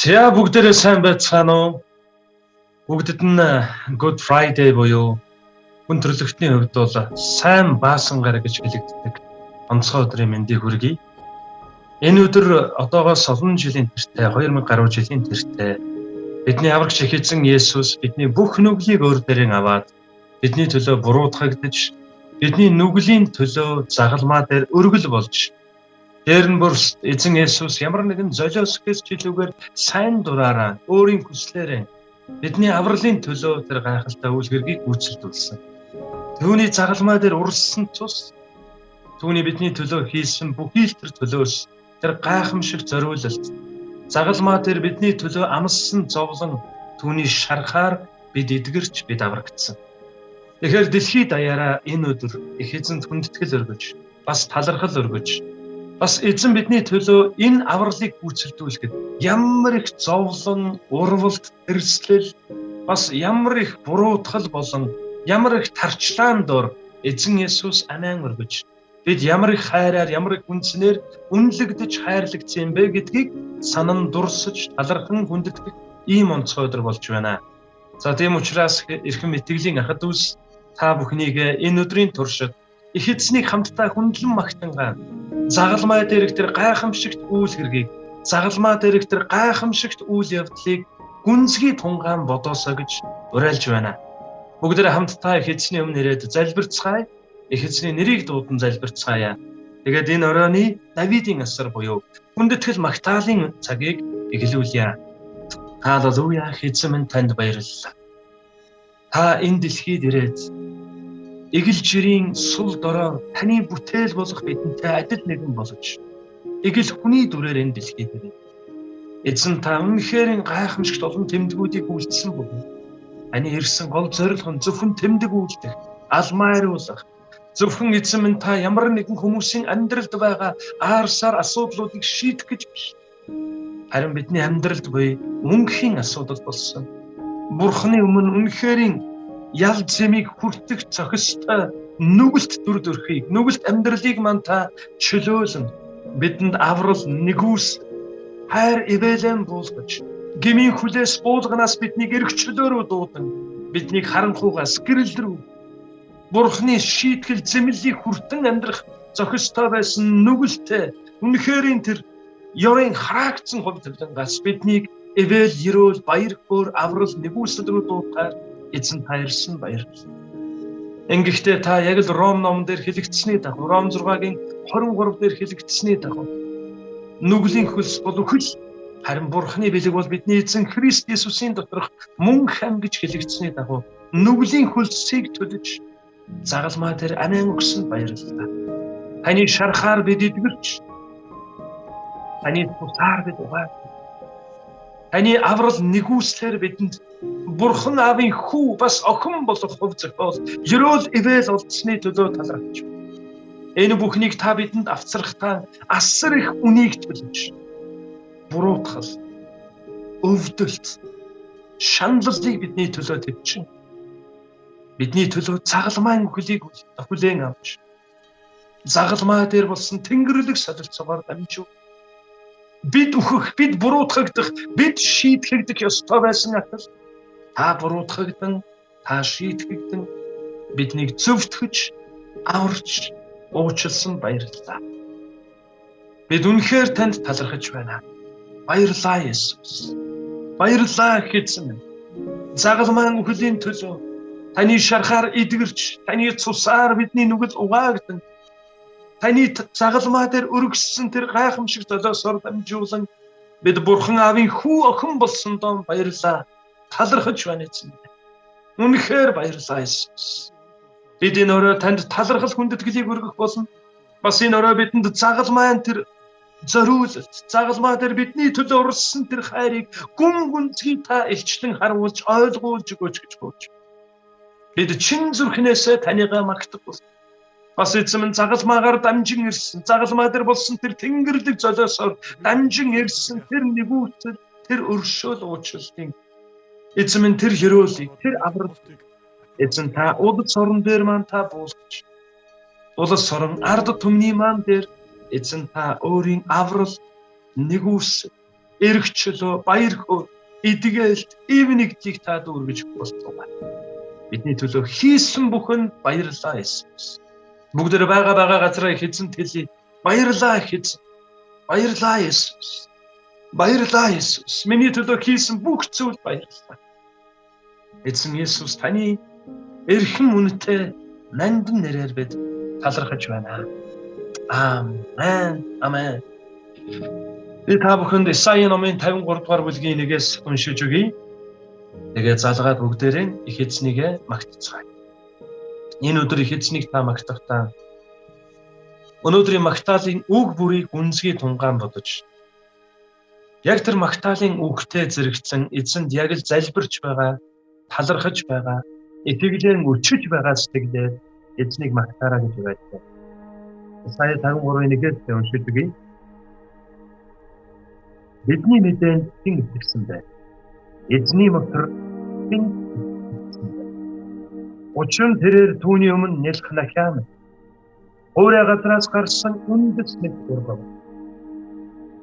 За бүгдээрээ сайн байцгаана уу? Бүгдэд нь Good Friday буюу хүн төрөлхтний хувьд бол сайн баасан гар гэж хэлэгддэг онцгой өдрийн мэндийг хүргэе. Энэ өдөр одоогоос олон жилийн тэртээ 2000 гаруй жилийн тэртээ бидний аврагч их эзэн Есүс бидний бүх нүглийг өөр дээрээ аваад бидний төлөө буруутгагдж бидний нүглийн төлөө загалмаа дээр өргөл болж дээр нь бүр эзэн Есүс ямар нэгэн золиос гэж чилүүгээр сайн дураараа өөрийн хүслээрээ бидний авралын төлөө тэр гайхалтай үйл хэргийг гүйцэлдүүлсэн. Түүний загалмай дээр урссан тус түүний бидний төлөө хийсэн бүхий л тэр төлөөс тэр гайхамшиг зориулалт загалмай дээр бидний төлөө амссан зовлон түүний шарахаар бид эдгэрч бид аврагдсан. Тэгэхээр дэлхийд даяараа энэ өдөр их эзэнд хүндэтгэл өргөж бас талархал өргөж бас эзэн бидний төлөө энэ авралыг гүйцэлдүүлэхэд ямар их зовлон, урвалт, тэрслэл бас ямар их буруутгал болон ямар их тарчлаан дор эзэн Есүс амиан өргөж бид ямар их хайраар, ямар их үнцнээр үнэлэгдэж хайрлагдсан бэ гэдгийг санан дурсаж, талархан хүндэтгэх ийм онцгой өдөр болж байна. За тийм учраас эрхэм итгэлийн ахад үс та бүхнийг энэ өдрийн туршид их эзнийг хамтдаа хүндлэн магтангаа загалмай дээрх тэр гайхамшигт үйл хэргийг загалмай дээрх тэр гайхамшигт үйл явдлыг гүнзгий тунгаан бодоосоо гэж уриалж байна. Бүгдээрээ хамтдаа их эзний өмнө ирээд залбирцгаая. Их эзний нэрийг дуудан залбирцгаая. Тэгээд энэ оройны Давидын асар буюу хүндэтгэл магтаалын цагийг эхлүүлье. Халелуя, эзэн минь танд баярлалаа. Та энэ дэлхийд ирээд эгэл жирийн сул дорой таны бүтээл болох бидэнтэй адил нэгэн болгож эгэл хүний дүрээр энэ дэлхийд ирээ. Эзэн та үнэхээр гайхамшигт олон тэмдгүүдийг үйлдсэн бөгөөд таны ирсэн гол зорилго нь зөвхөн тэмдэг үйлдэх, алмаа хариулах. Зөвхөн эзэн минь та ямар нэгэн хүмүүсийн амьдралд байгаа аарсаар асуудлуудыг шийдэх гэж биш. Харин бидний амьдралд буй мөнхийн асуудал болсон. Бурхны өмнө үнэхээр ял зэмийг хүртэх зохистой нүгэлт дүр төрхийг, нүгэлт амьдралыг мань та чөлөөлөн бидэнд аврал нэгүс хайр ивэлэн буулгаж гмийн хүлээс буулганаас биднийг эрх чөлөөрөө дуудан биднийг харанхуйгаас гэрэл рүү Бурхны шийтгэл зэмлэлийг хүртэн амьдрах зохистой байсан нүгэлтэй үнэхэрийн тэр ёрын хараагдсан хувь тавилангаас биднийг эвэл ерөөл баяр хөөр аврал нэгүсэл рүү дуутахаар эзэн та ирсэн баярлалаа. Ингэхдээ та яг л Ром номон дээр хэлэгдсэний дагуу Ром 6-гийн 23 дээр хэлэгдсэний дагуу нүглийн хөлс бол үхэл харин Бурхны бэлэг бол бидний эзэн Христ Есүсийн доторх мөн хам гэж хэлэгдсэний дагуу нүглийн хөлсийг төлөж загалмай дээр амиан өгсөн баярлалаа. Таны шарахаар бид эдгэрч таны тусаар бид угааж таны аврал нэгүслэр бидэнд Бурхан аавын хүү бас охин болох хөв зохиол ерөөл ивэл олдсны төлөө талархаж. Энэ бүхнийг та бидэнд авцрахтаа асар их үнийг төлөж буруутгал, өвдөлт, шаналлыг бидний төлөө төвчин. Бидний төлөө загалмайн үхлийг хүлээн авч загалмай дээр болсон тэнгэрлэг солилцоогоор дамжуул. Бид үхэх, бид буруутгагдах, бид шийтгэгдэх ёстой байсан атал та буруутгагдан, та шийтгэгдэн биднийг зөвтгөж, аварч, уучлсан баярлалаа. Бид үнэхээр танд талархаж байна. Баярлалаа Есүс. Баярлалаа эзэн минь. Загалмайн үхлийн төлөө таны шарахаар эдгэрч, таны цусаар бидний нүгэл угаагдан таны загалмай дээр өргөссөн тэр гайхамшиг золиосоор дамжуулан бид Бурхан аавын хүү охин болсон доо баярлалаа. Талархаж байна эзэн. Үнэхээр баярлалаа Есүс. Бид энэ өрөө танд талархал хүндэтгэлийг өргөх болно. Бас энэ өрөө бидэнд загалмай тэр зориулалт, загалмай дээр бидний төлөө урссан тэр хайрыг гүн гүнзгий та илчлэн харуулж, ойлгуулж өгөөч гэж гуйж. Бид чин зүрхнээсээ танийгаа магтах болно. Бас эзэн загалмаагаар дамжин ирсэн, загалмай дээр болсон тэр тэнгэрлэг золиосоор дамжин ирсэн тэр нэгүсэл, тэр өршөөл уучлалтын эзэн тэр ерөөлийг, тэр авралыг эзэн та улс орон дээр маань та буулгаж, улс орон ард түмний маань дээр эзэн та өөрийн аврал нэгүсэл эргчлөө, баяр хөөр, эдгэлт, эв нэгдлийг та дүүргэж болтугай. Бидний төлөө хийсэн бүхэнд баярлалаа Есүс. Бүгдээр байгаа газараа эзэнт хэлье. Баярлалаа эзэн. Баярлалаа Есүс. Баярлалаа Есүс. Миний төлөө хийсэн бүх зүйл баярлалаа. Эзэн Есүс таны эрхэм үнэтэй нандин нэрээр бид талархаж байна. Амен. Амен. Би та бүхэнд Исаи номын 53 дугаар бүлгийн 1-ээс уншиж өгье. Тэгээд залгаад бүгдээрээ их эзнийгээ магтцгаая. Энэ өдөр их эзнийг та магтахдаа өнөөдрийн магтаалын үг бүрийг үнзгий тунгаан бодож яг тэр магтаалын үгтэй зэрэгцэн эзэнд яг л залбирч байгаа, талархаж байгаа, итгэлээр өчөж байгаа сэтгэлээр эзнийг магтаараа гэж байлаа. Исаи 53:1-ээс уншиж өгье. Бидний мэдээнд хэн итгэсэн бэ? Эзний мотор хэн итгэсэн бэ? Учир нь тэрээр түүний өмнө нэлх нахиам. Өөрөө газраас гарсан үндэс мэт ургав.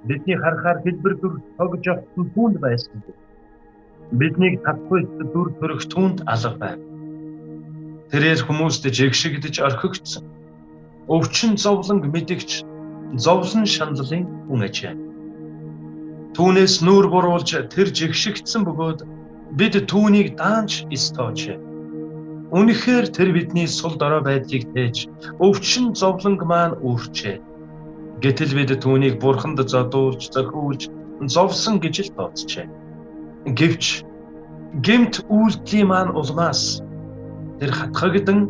Бидний харахаар хэлбэр дүр тогж авсан түүнд байсан. Биднийг татгүй дүр төрөх түүнд алга байв. Тэрээр хүмүүст жигшигдэж орхигдсон. Өвчин зовлонг мэдэгч зовлон шаналлын хүн ажээ. Түүнээс нүүр буруулж тэр жигшигдсэн бөгөөд бид түүнийг даанч истоож. Үнэхээр тэр бидний сул дорой байдлыг тээж өвчин зовлонг маань өөрчээ. Гэтэл бид түүнийг бурханд зодуулж зохиулж зовсон гэж л тооцжээ. Гэвч гэмт үйлдэлийн маань улмаас тэр хатгагдан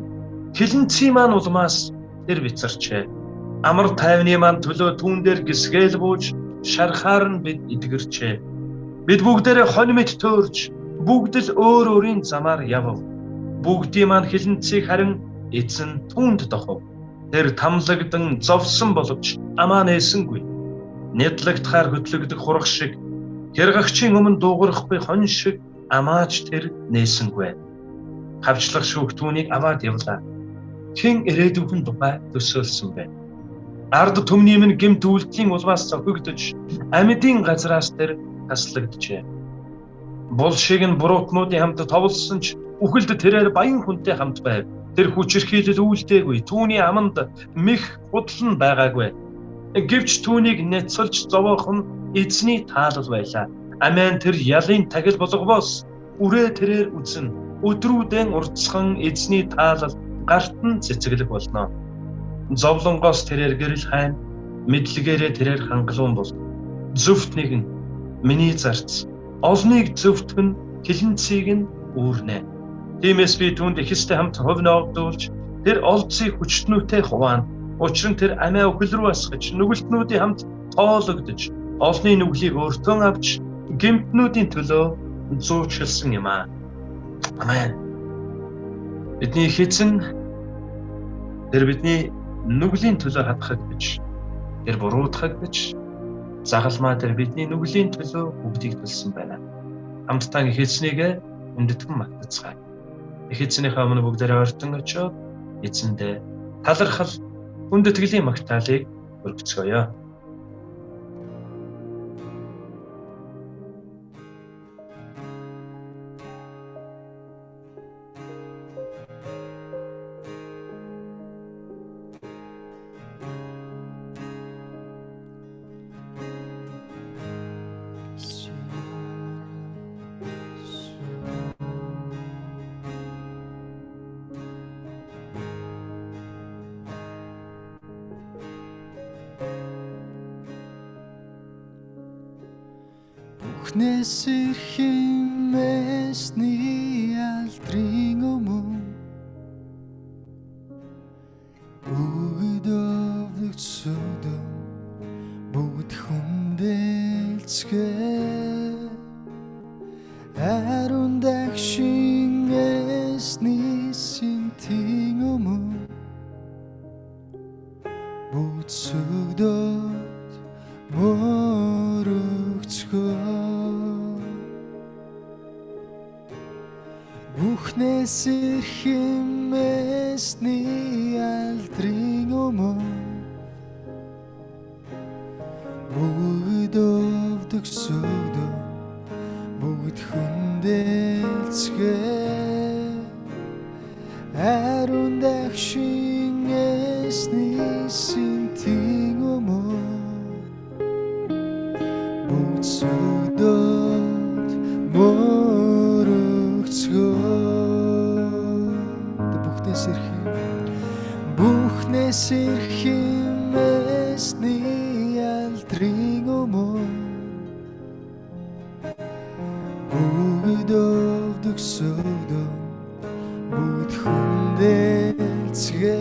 хилэнцгийн маань улмаас тэр бицарчээ. Амар тайвны маань төлөө түүн дээр гисгээл бууж шархаар нь бид эдгэрчээ. Бид бүгдээрээ хонь мэт төөрж бүгд л өөр өөрийн замаар явв. Бүгдийн маань хилэнцгийг харин эзэн түүнд дохов. Тэр тамлагдан зовсон боловч амаа нээсэнгүй. Нэдлэгдэхаар хөтлөгдөх хурах шиг хэрэггчийн өмнө дуугарахгүй хонь шиг амаач тэр нээсэнгүй. Хавчлах шүүх түүнийг аваад явлаа. Хэн ирээдүйн тухай төсөөлсөн бэ? Ард түмний минь гэмт үйлдэлийн улмаас зохигдож амьдын газраас тэр таслагджээ. Бул шиг нь буруутнуудын хамт товлсон ч үхэлд тэрээр баян хүнтэй хамт байв. Тэр хүчирхийлэл үйлдээгүй. Түүний аманд мэх худал нь байгаагүй. Гэвч түүнийг няцалж зовоох нь эзний таалал байлаа. Амен тэр ялын тагил болгоос үрээ тэрээр үзнэ. Өдрүүдэн уртсхан эзний таалал гарт нь цэцэглэх болно. Зовлонгоос тэрээр гэрэл хайн, мэдлэгээрээ тэрээр хангалуун бол. Зөвхт нэгэн миний зарц, олныг зөвтгөн хилэнцгийг нь үүрнэ. Тиймээс би түүнд ихэстэй хамт хувь ногдуулж тэр олдсыг хүчтнүүтэй хуваана. Учир нь тэр амиа өхөл рүү асгаж нүгэлтнүүдийн хамт тоологдож олны нүглийг өөртөө авч гэмтнүүдийн төлөө зуучилсан юм аа. Амен. Бидний эзэн тэр бидний нүглийн төлөө хатгагдж тэр буруутгагдж загалмаа тэр бидний нүглийн төлөө бүгдийг төлсөн байна. Хамтдаа их эзнийг үндэтгэн магтацгаая. Их эзнийхээ өмнө бүгдээрээ ойртон очоод эзэндээ талархал үндэтгэлийн магтаалыг өргөцгөөё. Бүхнээс хэмээсний алдрын өмнө бүгд өвдөгцөдөө бүгд хүндэлцгээ аруун дагшин эсний синтийн өмнө бүгд сүгдөөд мөрөгцгөө Бүхнээс хэмээсний алдрын өмнө бүгд өвдөгцөдөө төгсөөдөө бүгд хүндэлцгээ ариун дагшин эсний синтин өмөө бүгд сүгдөөд мөрөгцгөө бүхнээс ирхэм эсний алдрын өмөө бүгд өвдөгсөөдөө бүгд хүндэлцгээ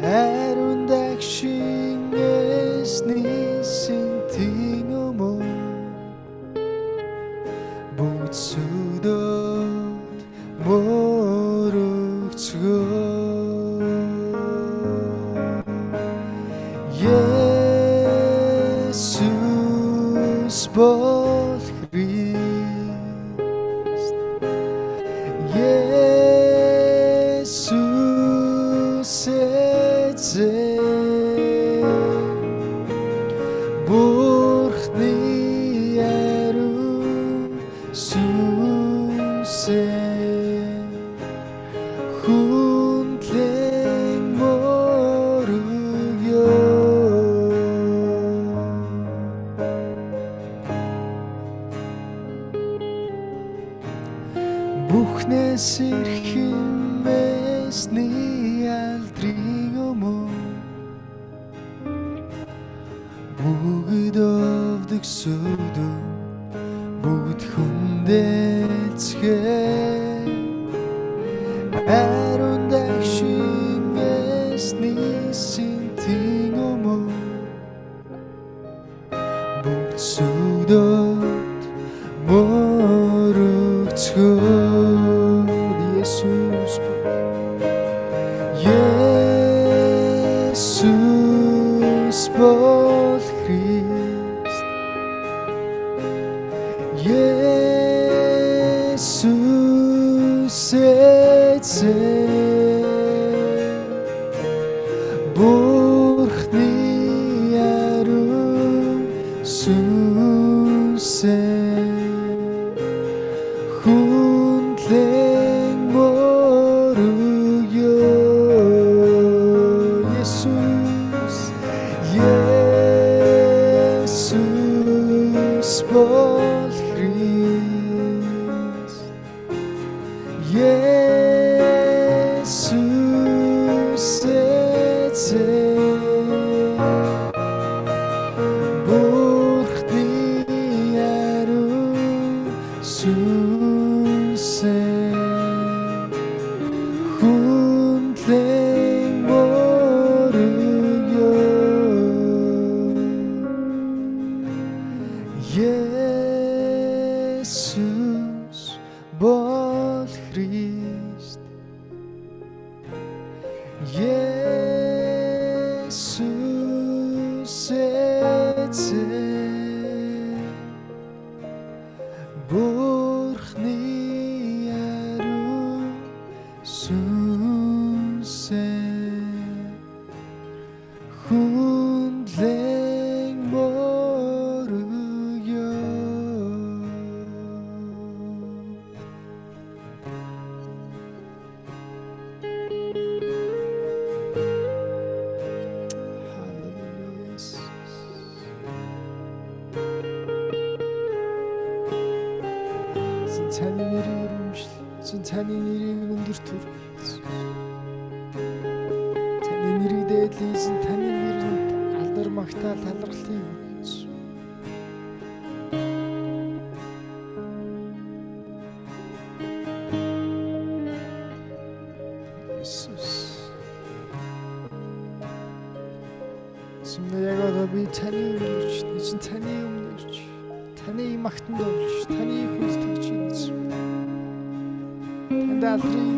ариун дагшин эсний синтин өмөө бүгд сүгдөөд мөрөгцгөө Есүс бол Христ Есүс эзэн Бурхны ариун сүнсээ хүндлэн мөрөгөө бүхнээс ирхэм эсний алдрын өмөө бүгд өвдөгсөөдөө бүгд хүндэлцгээ ариун дагшин эсний синтин өмөө бүгд сүгдөөд мөрөгцгөө Есүс бол Христ Есүс эзэн Бурхны ариун сүнсээ хүндлэн мөрөгөө Есүс бол Христ Есүс эзэн Бурхны ариун сүнсээ хүндлэн мөрөгөө Есүс бол Христ Есүс эзэн Бурхны ариун сүнсээ хүндлэн мөрөгөө Таны нэрийг өргөмжл, таны нэрийг өндөр төргийз. Таны нэрийг дээдлийз, таны нэрэнд алдар магтаал талархлыг өгье. Есүс. Сүмнэ яг одоо би таны өмнөрч, таны өмнөрч, таны магтанд орж, таны хүндэтгэж Танд алдрыг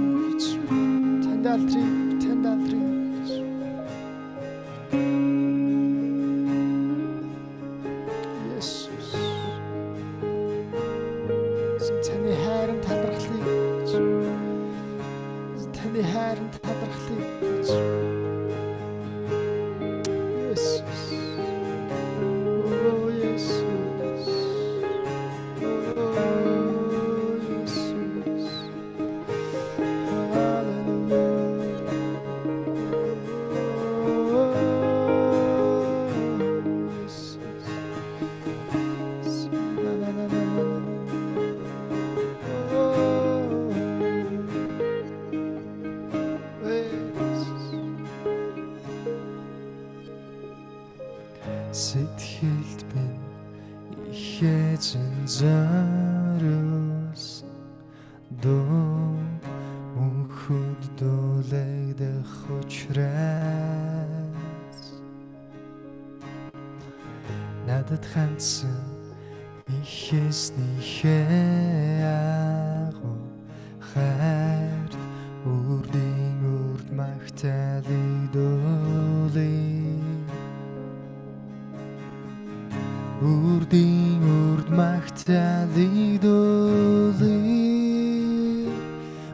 Есүс таны хайрын талархлыг таны хайрын талархлыг Есүс Эзэн зориос дуу мөнхөд дуулагдах учраас надад хандсан их эснийхээ агуу хайрт үрдийн үрд магтаалыг дуулъя. Үрдийн үрд магтаалыг дуулъя.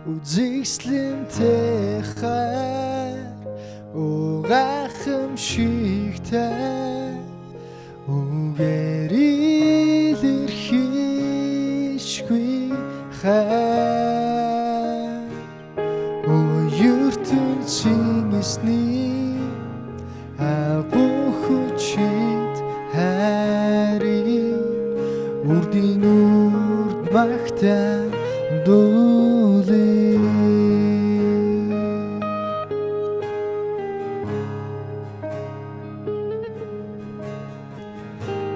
Үзэсгэлэнтэй хайр гайхамшигтай үгээр илэрхийлшгүй хайр ертөнцийн эсний агуу хүчит хайрыг үрдийн үрд магтаал дуулъя.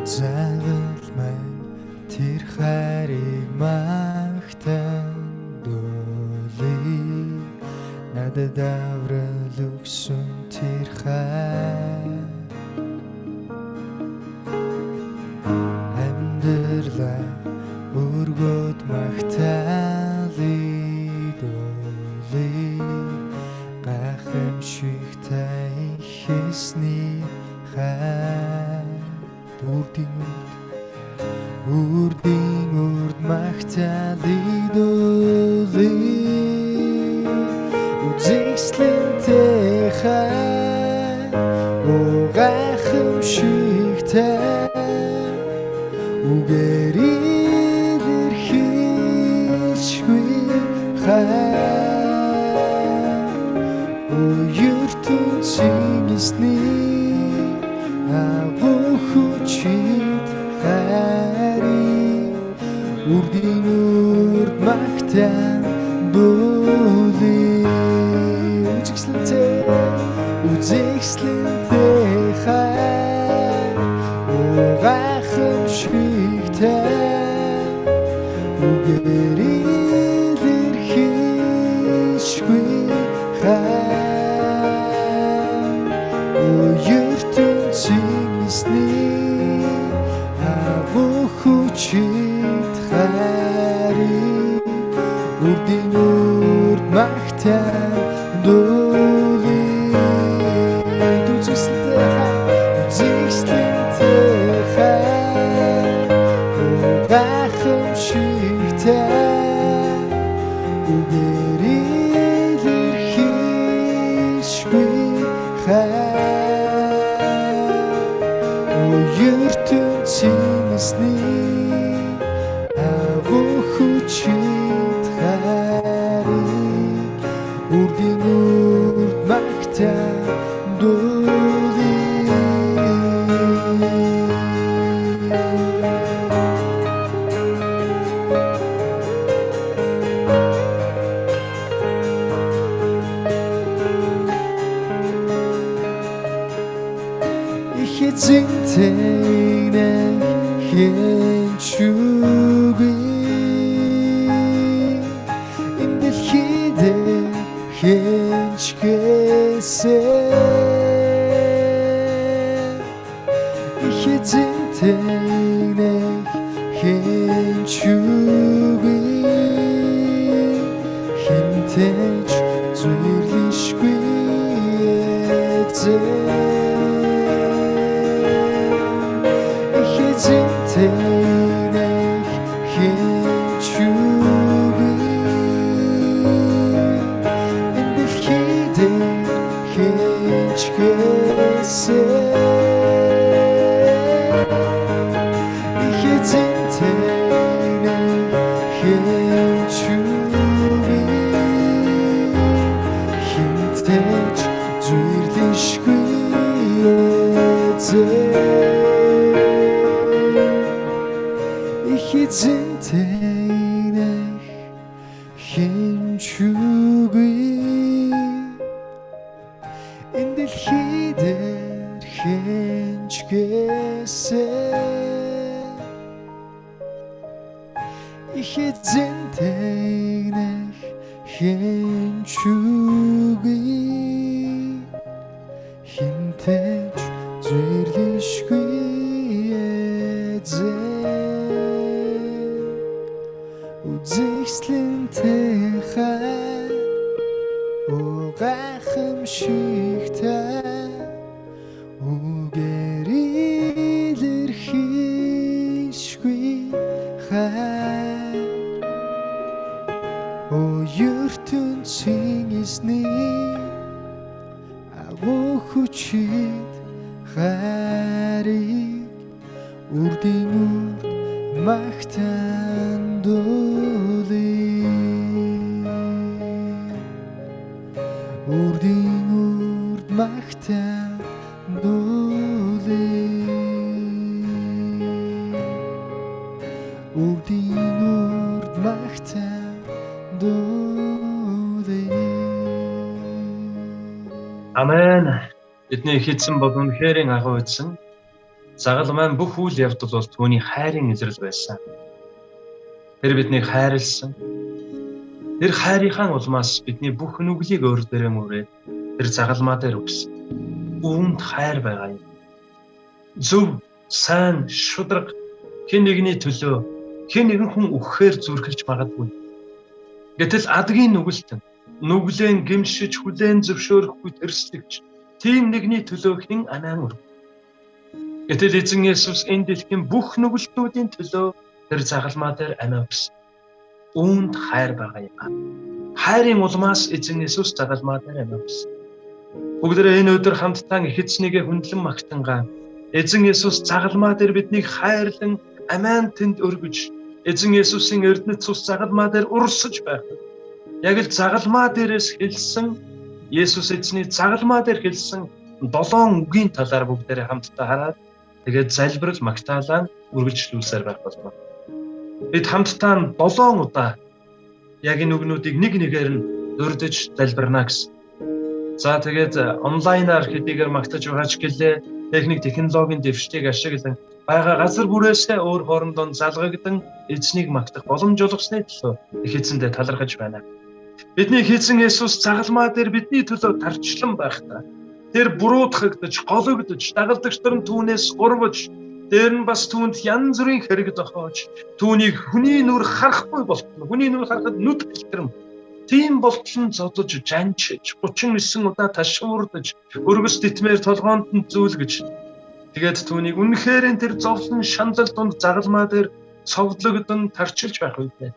Загал маань тэр хайрыг магтаал дуулъя. Надад аврал өгсөн тэр хайр амьдралаа өргөд магтаалыг дуулъя. Гайхамшигтай эсний хайр үрдийн үрд магтаалыг дуулъя. Үзэсгэлэнтэй хайр гайхамшигтай үгээр илэрхийлшгүй хайр ертөнцийн эсний агуу хүчит хайрыг үрдийн үрд магтаал дуулъя. Үзэсгэлэнтэй хайр гайхамшигтай үгээр илэрхийлшгүй хайр ертөнцийн эсний агуу хүчит хайрыг үрдийн үрд магтаал дуулъя. Үзэсгэлэнтэй хайр гайхамшигтай үгээр илэрхийлшгүй хайр ертөнцийн эсний агуу хүчит хайрыг үрдийн үрд магтаал дуулъя. Их эзэнтэй нэг хэнч үгүй энэ дэлхийд хэнч гэсэн их эзэнтэй нэг хэнч үгүй хэнтэйч зүрлэшгүй эзэн Зэнтэнэх хэнч үгүй энэ дэлхийд хэнч гэсэн их зэнтэнэх хэнч үгүй хэнтэйч зүрлэшгүй эзэн эзэнтэнэх хэнч үгүй энэ дэлхийд хэнч гэсэн хэнчүгүй хинтэж зэрлэшгүй үзэсгэлэнтэй хай гайхамшигтай үгээр илэрхийлшгүй хай ертөнцийн эзний агуу хүчит хайрыг үрдийн үрд магтан дуулъя үрдийн үрд магтан дуулъя үрдийн үрд магтан дуулъя. Амен. Бидний хийсэн бол үнэхэрийн агуу эзэн. Загал маань бүх үйл явдал бол түүний хайрын илрэл байсан. Тэр биднийг хайрлсан. Тэр хайрынхаа улмаас бидний бүх нүглийг өөр дээрээ мөрөөд тэр загалмаа дээр өгсөн. Үүнд хайр байгаа юм. Зөв, сайн, шударга хэн нэгний төлөө хэн нэгэн хүн өгөхээр зүрхэлж магадгүй. Гэтэл адгийн нүгэлтэн нүглэн гимшиж хүлээн зөвшөөрөхгүй тэрслэгч тийм нэгний төлөө хэн анаан өргөв. Гэтэл эзэн Есүс энэ дэлхийн бүх нүгэлтнүүдийн төлөө тэр загалмаа дээр амиа өгсөн. Үүнд хайр байгаа юм. Хайрын улмаас эзэн Есүс загалмаа дээр амиа өгсөн. Бүгдээ энэ өдөр хамтдаа их эзнийгээ хүндлэн магтангаа эзэн Есүс загалмаа дээр биднийг хайрлан амиан тэнд өргөж эзэн Есүсийн эрдэнэт цус загалмаа дээр урсаж байх. Яг л загалмаа дээрээс хэлсэн Есүс эзний загалмаа дээр хэлсэн 7 үгийн талаар бүгдээрээ хамтдаа хараад тэгээд залбирал магтаалаа үргэлжлүүлсээр байх болно. Бид хамтдаа 7 удаа яг энэ үгнүүдийг нэг нэгээр нь дурдж залбирна гэсэн. За тэгээд онлайнаар хэдийгээр магтаж байгаа ч гэлээ техник технологийн дэвшгийг ашиглан байгаа газар бүрээсээ өөр хоорондоо залгагдан эзнийг магтах боломж олгосны төлөө их эзэндээ талархаж байна. Бидний эзэн Есүс загалмаа дээр бидний төлөө тарчлан байхдаа тэр буруутгагдж, гологдож, дагалдагч нар түүнээс урвж, дээр нь бас түүнд янз бүрийн хэрэг зохиож, түүнийг хүний нүр харахгүй болтно. Хүний нүр харахад нүд хэлтрэм. Тийм болтлон зодож, жанчиж, 39 удаа ташуурдаж, өргөс дитмээр толгоонд нь зүүлгэж. Тэгээд түүнийг үнэхээр тэр зовлон шаналл донд загалмаа дээр цовдлогдсон тарчилж байх үедээ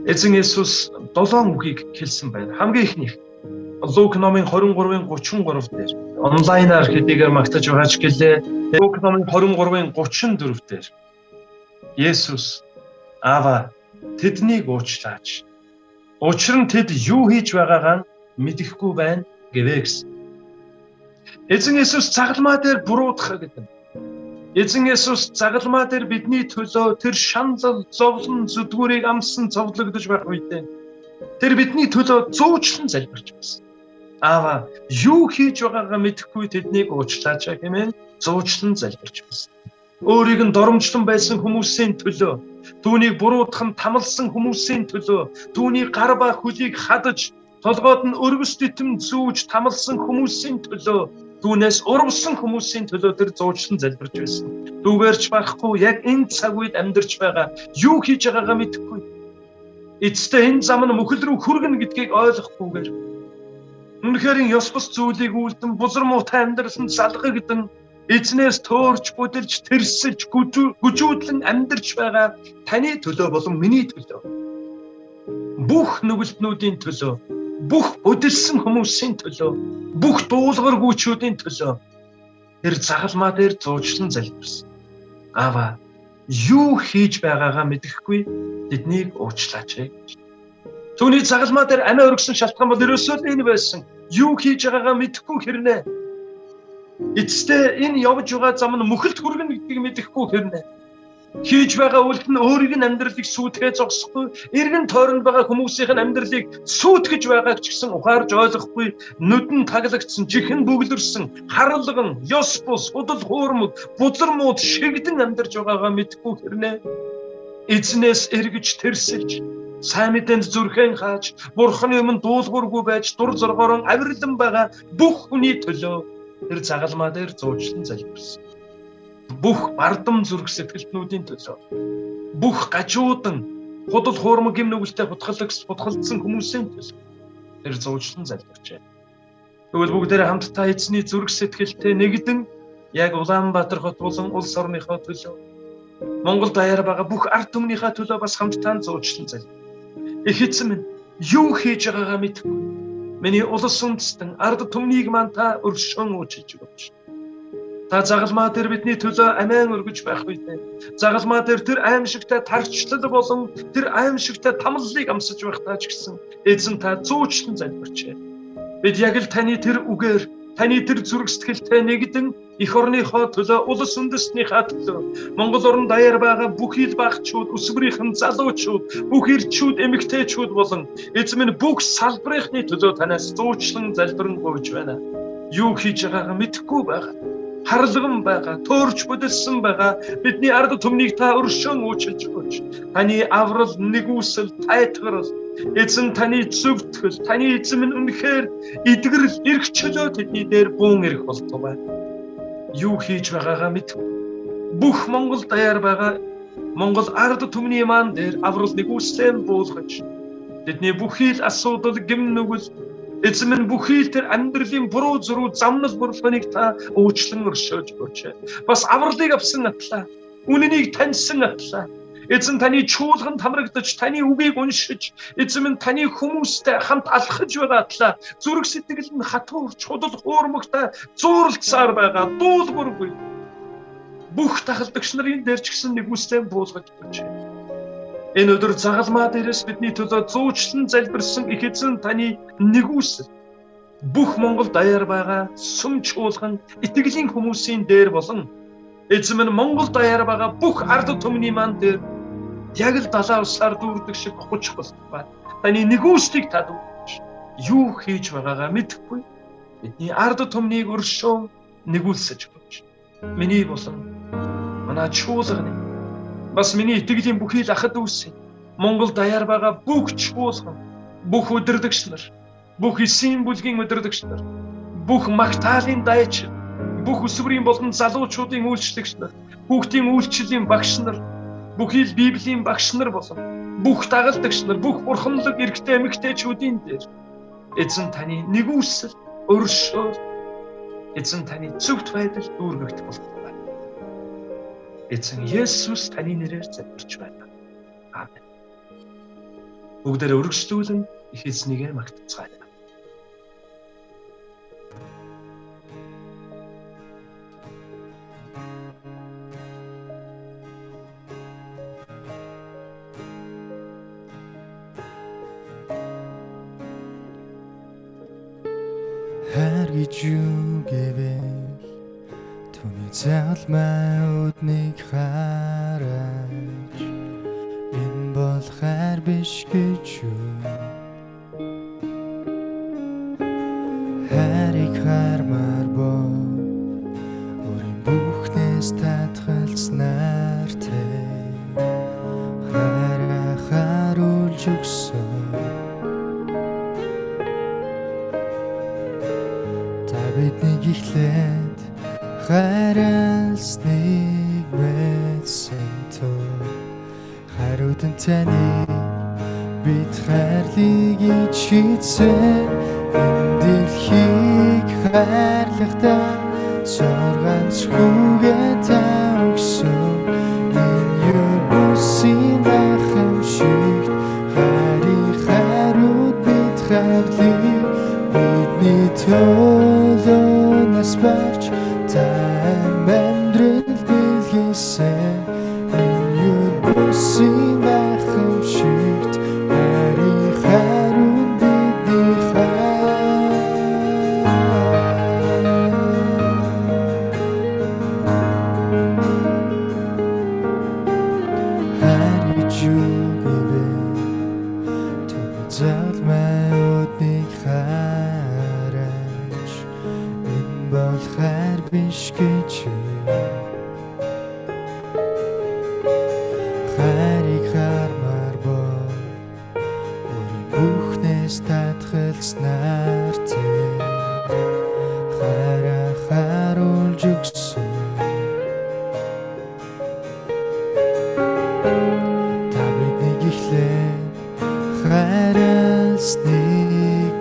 эзэн Есүс 7 үгийг хэлсэн байна. Хамгийн ихнийх Лук номын 23-ын 33 дээр онлайнаар хэдийгээр магтаж байгаа ч гэлээ Лук номын 23-ын 34 дээр Есүс Аава тэднийг уучлаач. Учир нь тэд юу хийж байгаагаа мэдэхгүй байна гэвэ гэсэн. Эзэн Есүс загалмаа дээр буруутгах гэдэг. Эзэн Есүс загалмаа дээр бидний төлөө тэр шанал, зовлон, зүдгүүрийг амсан цовдлогдож байх үедээ тэр бидний төлөө зуучлан залбирч байсан. Аава юу хийж байгаагаа мэдэхгүй тэднийг уучлаач хэмээн зуучлан залбирч байсан. Өөрийг нь доромжлон байсан хүмүүсийн төлөө, түүнийг буруутгах тамалсан хүмүүсийн төлөө, түүний гар ба хөлийг хадаж, толгойд нь өргөс дэтэм зүүж тамалсан хүмүүсийн төлөө, түүнээс урвсан хүмүүсийн төлөө тэр зуучлан залбирч байсан. Түүгээрч байхгүй яг энэ цаг үед амьдарч байгаа юу хийж байгаагаа мэдэхгүй. Эцэстээ энэ зам нь мөхөл рүү хүргэнэ гэдгийг ойлгохгүйгээр үнэхээр ёс бус зүйлийг үлдэн бузар муутай амьдралд залгагдан эзнээс төөрч бүдэлж тэрсэлж гүжүүдлэн амьдарч байгаа таны төлөө болон миний төлөө бүх нүгэлтнүүдийн төлөө бүх бүдэлсэн хүмүүсийн төлөө бүх дуулгар гүйчүүдийн төлөө тэр загалмаа дээр зуучлан залбирсан. Аава юу хийж байгаагаа мэдэхгүй тэднийг уучлаач гэж. Түүний загалмаа дээр амиа өргөсөн шалтгаан бол ерөөсөө энэ байсан. Юу хийж байгаагаа мэдэхгүй хэрнээ. Эцэстээ энэ явж байгаа зам нь мөхөлд хүргэнэ гэдгийг мэдэхгүй хэрнээ. Хийж байгаа үйлд нь өөрийг нь амьдралыг сүйтгэж зогсохгүй, эргэн тойронд байгаа хүмүүсийн амьдралыг сүйтгэж байгааг ч гэсэн ухаарж ойлгохгүй, нүдэн таглагдсан, чихэн бүглэрсэн, харалган, ёс бус, худал хуурмаг, бузар мууд шигдэн амьдарч байгаагаа мэдэхгүй хэрнээ. Эзнээс эргэж тэрсэлж, Сайн мэдээнд зүрхэн хааж, Бурханы өмнө дуулуургүй байж дур зоргоорон авирлан байгаа бүх хүний төлөө тэр загалмаа дээр зуучлан залбирсан. Бүх бардам зүрх сэтгэлтнүүдийн төлөө, бүх гажуудан худал хуурмаг гим нүгэлтэд хутгалдсан хүмүүсийн төлөө тэр зуучлан залбирчээ. Тэгвэл бүгдээрээ хамтдаа эзний зүрх сэтгэлтэй нэгдэн яг Улаанбаатар хот болон улс орныхоо төлөө, Монгол даяар байгаа бүх ард түмнийхээ төлөө бас хамтдаа зуучлан залбирчээ. Их эзэн минь юу хийж байгаагаа мэдэхгүй. Миний улс үндэстэн ард түмнийг маань та өршөөн уучлж өгөөч. Та загалмаа дээр бидний төлөө амиан өргөж байх үедээ загалмаа дээр тэр аимшигтай тарчлал болон тэр аимшигтай тамлалыг амсаж байх таа ч гэсэн эзэн та зуучлан залбирчээ. Бид яг л таны тэр үгээр, таны тэр зүрх сэтгэлтэй нэгдэн эх орныхоо төлөө, улс үндэстнийхээ төлөө, Монгол орн даяар байгаа бүх ил багчууд, өсвөрийнхэн залуучууд, бүх ирчүүд, эмэгтэйчүүд болон эзэн минь бүх салбарынхны төлөө танаас зуучлан залбирэн гуйж байна. Юу хийж байгаагаа мэдэхгүй байгаа. Харлган байгаа, төөрч бүдэлсэн байгаа бидний ард түмнийг та өршөөн уучлж өгөөч. Таны аврал, нэгүсэл, тайтгарал, эзэн таны зөвтгөл, таны эзэн минь үнэхээр эдгэрэл, эрх чөлөө тэдний дээр буун ирэх болтугай. Юу хийж байгаагаа мэдэхгүй. Бүх Монгол даяар байгаа Монгол ард түмний маань дээр аврал нэгүслэн буулгаж, тэдний бүхий л асуудал, гим нүгэл, эзэн минь бүхий л тэр амьдралын буруу зуруу замнал борлогыг та уучлан өршөөж өгөөч. Бас авралыг авсан атлаа, үнэнийг таньсан атлаа. Эзэн таны чуулганд хамрагдаж, таны үгийг уншиж, эзэн минь таны хүмүүстэй хамт алхаж байгаа атлаа. Зүрх сэтгэл нь хатуурч, худал хуурмагтай зууралцсаар байгаа, дуулуургүй. Бүх тахалдагч нарын дээр ч гэсэн нэгүслэн буулгаж өгөөч. Энэ өдөр загалмаа дээрээс бидний төлөө зуучлан залбирсан их эзэн таны нэгүсэл бүх Монгол даяар байгаа сүм чуулган итгэлийн хүмүүсийн дээр болон эзэн минь Монгол даяар байгаа бүх ард түмний маань дээр яг л далаа усаар дүүрдэг шиг хуч болтугай. Таны нэгүслийг та дүүргэж, юу хийж байгаагаа мэдэхгүй. Бидний ард түмнийг өршөөн нэгүүлсэж өгөөч. Миний болон манай чуулганы, бас миний итгэлийн бүхий л ахад үсээ, Монгол даяар байгаа бүх чуулган, бүх удирдагч нар, бүх эсийн бүлгийн удирдагч нар, бүх магтаалын дайч, бүх өсвөрийн болон залуучуудын үйлчлэгч нар, хүүхдийн үйлчлэлийн багш нар, бүхий л Библийн багш нар болон бүх дагалдагч нар, бүх бурханлаг эрэгтэй эмэгтэйчүүдийн дээр эзэн таны нэгүсэл, өршөөл, эзэн таны зөвхт байдал дүүргэгдэх болтугай. Эзэн Есүс таны нэрээр залбирч байна. Аамен. Бүгдээрээ өргөжлүүлэн их эзнийгээ магтацгаая. Хайр гэж юу гэвэл түүний загалмай өднийг хараач, энэ бол хайр биш гэж юу? Хайрыг хармаар бол өөрийн бүхнээс татгалзнаар тэ хайраа харуулж өгсөн. Биднийг ихлээд хайрласныг мэдсэн тул хариудан таны бид хайрлыг ичээсэн. Энэ дэлхийг хайрлахдаа зорганц хүүгээ та өгсөн. Энэ юусын гайхамшигт хайрыг хариуд бид хайрлыг бидний төлөө нас барж та амьдрал дэлгэсэн. Энэ юусын гайхамшигт хайрыг хариуд бидний хайр гэж юу гэвэл түүний загалмай өднийг хараач, энэ бол хайр биш гэж юу? Хайрыг хармаар бол Түүнээс татгалзнаар тэр хараа харуулж өгсөн. Та биднийг эхлээд хайрласныг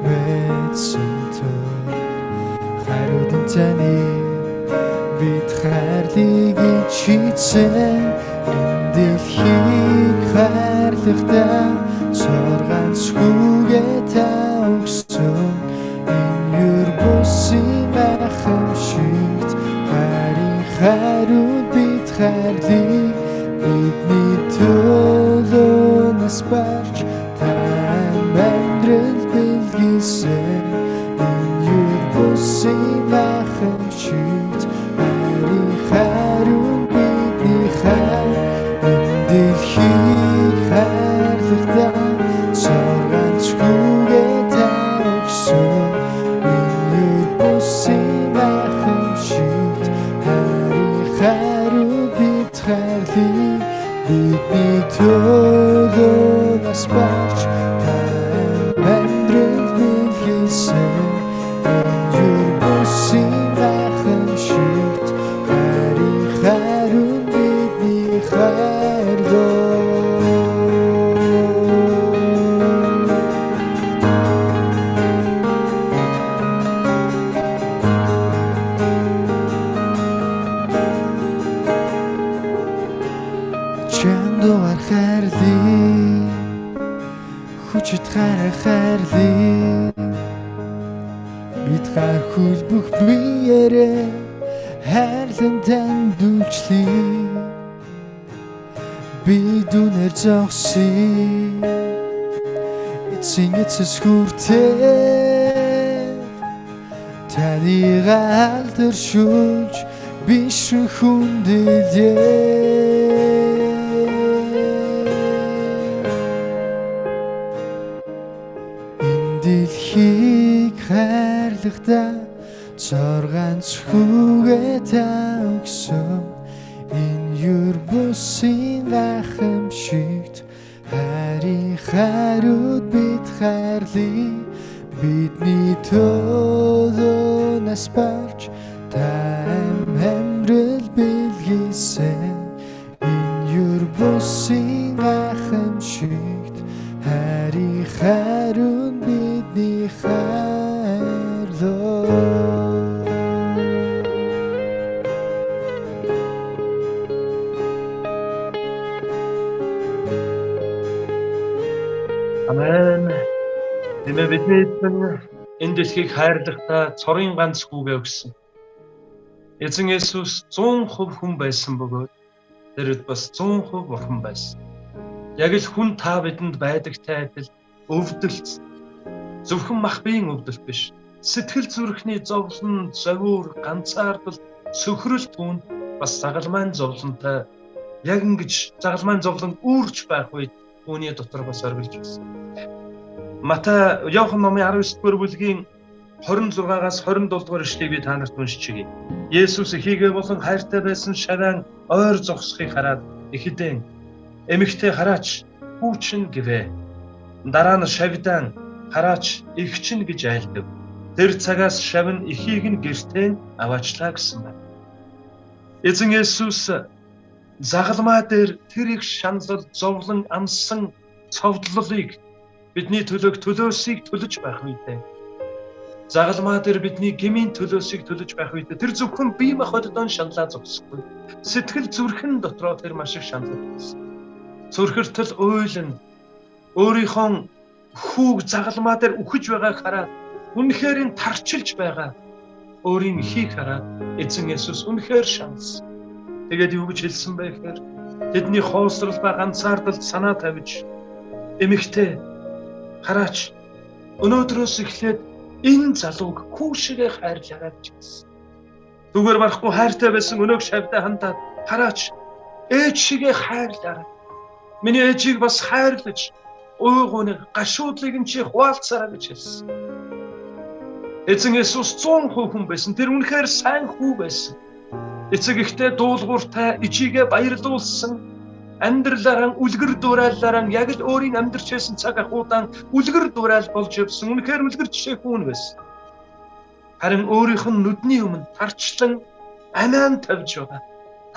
мэдсэн тул хариудын таны бид хайрлыг ичсэн. Дэлхийг хайрлахдаа цор ганцхүүгээ та өгсөн. Энэ юр бусын гайхамшигт хайрын хариуд бид хайрлыг бидний төлөөнөөс барж та амьдрал бэлгэлсэн. Энэ юр бусын гайхамшигт хайрын хариуд бидний хайр. Дэлхийг хайрлахдаа цор ганцхүүгээ та өгсөн. Энэ юр бусын гайхамшигт хайрын хариуд бид хайрлыг бидний төлөөнөөс барж та амьдрал бэлгэлсэн. Энэ юр бусын гайхамшигт хайрын хариуд бидний хайрлоо. Чамдугаар хайрлыг хүчит хайрлыг бид хархуул бүх биеэрээ хайрлан тандуулчлаа. Бид үнээр зогсъё эцсийн эцэс хүртэл таныг алдаршуулж биш хүндэлье. Дэлхийг хайрлахдаа цор ганцхүүгээ та өгсөн. Энэ юр бусын гайхамшигт хайрын хариуд бид хайрлыг бидний төлөөнөөс барж та амьдрал бэлгэлсэн. Энэ юр бусын гайхамшигт хайрын хариуд бидний хайрлоо. Амен. Тиймээ бидний эзэн энэ дэлхийг хайрлахдаа цорын ганц хүүгээ өгсөн. Эзэн Есүс 100% хүн байсан бөгөөд тэрэд бас 100% бурхан байсан. Яг л хүн та бидэнд байдагтай адил өвдөлт зөвхөн мах биеийн өвдөлт биш. Сэтгэл зүрхний зовлон, зовир, ганцаардал, сөхрөл түүнд бас загалмайн зовлонтой яг ингэж загалмайн зовлон үүрч байх үед үүний дотор бас оргилж байсан. Матай Иохан номын 19-р бүлгийн 26-аас 27 дугаар ишлэгийг би та нарт уншиж өгье. Есүс ихийгээ болон хайртай байсан шавьяан ойр зогсохыг хараад ихэдэн эмэгтэй хараач хүүчин гэвэ. Дараа нь шавьдан хараач эгчин гэж айлдав. Тэр цагаас шавь нь эхийг нь гэртээ аваачлаа гэсэн байна. Эзэн Есүс загалмаа дээр тэр их шаналл, зовлон, амсан цовдлолыг бидний төлөөсийг төлөж байх үедээ загалмаа дээр бидний гмийн төлөөсийг төлөж байх үедээ тэр зөвхөн бие махбоддон шаналлаа зогсохгүй. Сэтгэл зүрхэн дотроо тэр маш их шаналл байсан. Зүрхэртэл уйлан өөрийнхөө хүүг загалмаа дээр үхэж байгааг хараад үнэхээр энэ тарчилж байгаа өөрийн ихийг хараад эзэн Есүс үнэхээр шаналсан. Тэгээд юу гэж хэлсэн бэ гэхээр тэдний хоосрол ба ганцаардалд санаа тавьж эмэгтэй хараач өнөөдрөөс эхлээд энэ залууг хүү шигээ хайрлаарай гэж хэлсэн. Зүгээр барахгүй хайртай байсан өнөөг шавьтай хандаад хараач ээж шигээ хайрлаарай. Миний ээжийг бас хайрлаж уугууны гашуудлыг нь чи хуваалцаарай гэж хэлсэн. Эзэн Есүс 100% хүн байсан. Тэр үнэхээр сайн хүү байсан. Эцэг ихтэй дуулууртай ижигээ баярлуулсан. амьдралаараа үлгэр дуурайлаараа яг л өөрийн амьдарч байсан цаг ахуйдаан үлгэр дуурай болж явсан. Үнэхээр үлгэр жишээ хүн байсан. Харин өөрийнх нь нүдний өмнө тарчлан амиан тавьж байгаа.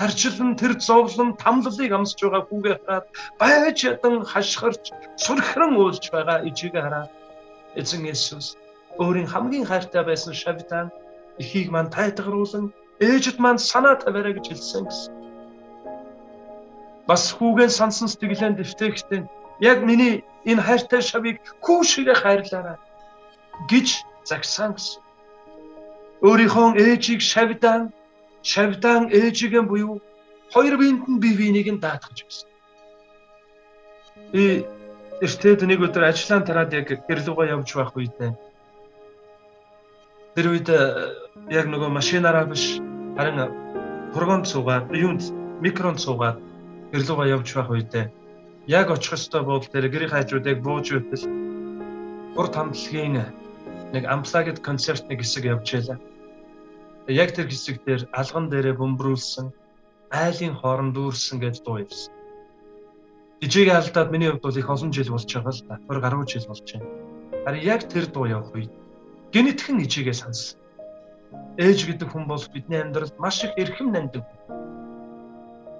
Тарчлан тэр зовлон тамлалыг амсж байгаа хүүгээ хараад байж ядан хашгирч сурхран уулж байгаа ижигээ хараад эзэн Есүс өөрийн хамгийн хайртай байсан шавьтан эхийг мань тайтгаруулан ээжид маань санаа тавиараа гэж хэлсэн гэсэн. Бас хүүгээ сансан сэтгэлэн дэвтэйгтэн яг миний энэ хайртай шавийг хүү шигээ хайрлаарай гэж загсан гэсэн. Өөрийнхөө ээжийг шавьтан ээжигээ буюу хоёр биенд нь бие биенийг нь даатгаж байсан. Эртээд нэг өдөр ажиллаан тараад яг гэрлүүгээ явж байх үедээ тэр үед яг нөгөө машинаараа биш харин фургонд суугаад микронд суугаад гэрлүүгээ явж байх үедээ яг очих ёстой бол тэр гэрийн хажуудыг бууж байтал ур хамтлагийн нэг амплагид концертны хэсэг явж байлаа. Яг тэр хэсэг дээр алган дээрээ бөмбөрүүлсэн айлын хоорон дүүрсэн гэж дуу явсан. Ижигээ алдаад миний хувьд бол их олон жил болж байгаа л да. 20 гаруй жил болж байна. Харин яг тэр дуу явах үед гинэтхэн ижигээ сансан. Ээж гэдэг хүн бол бидний амьдралд маш их эрхэм нандин.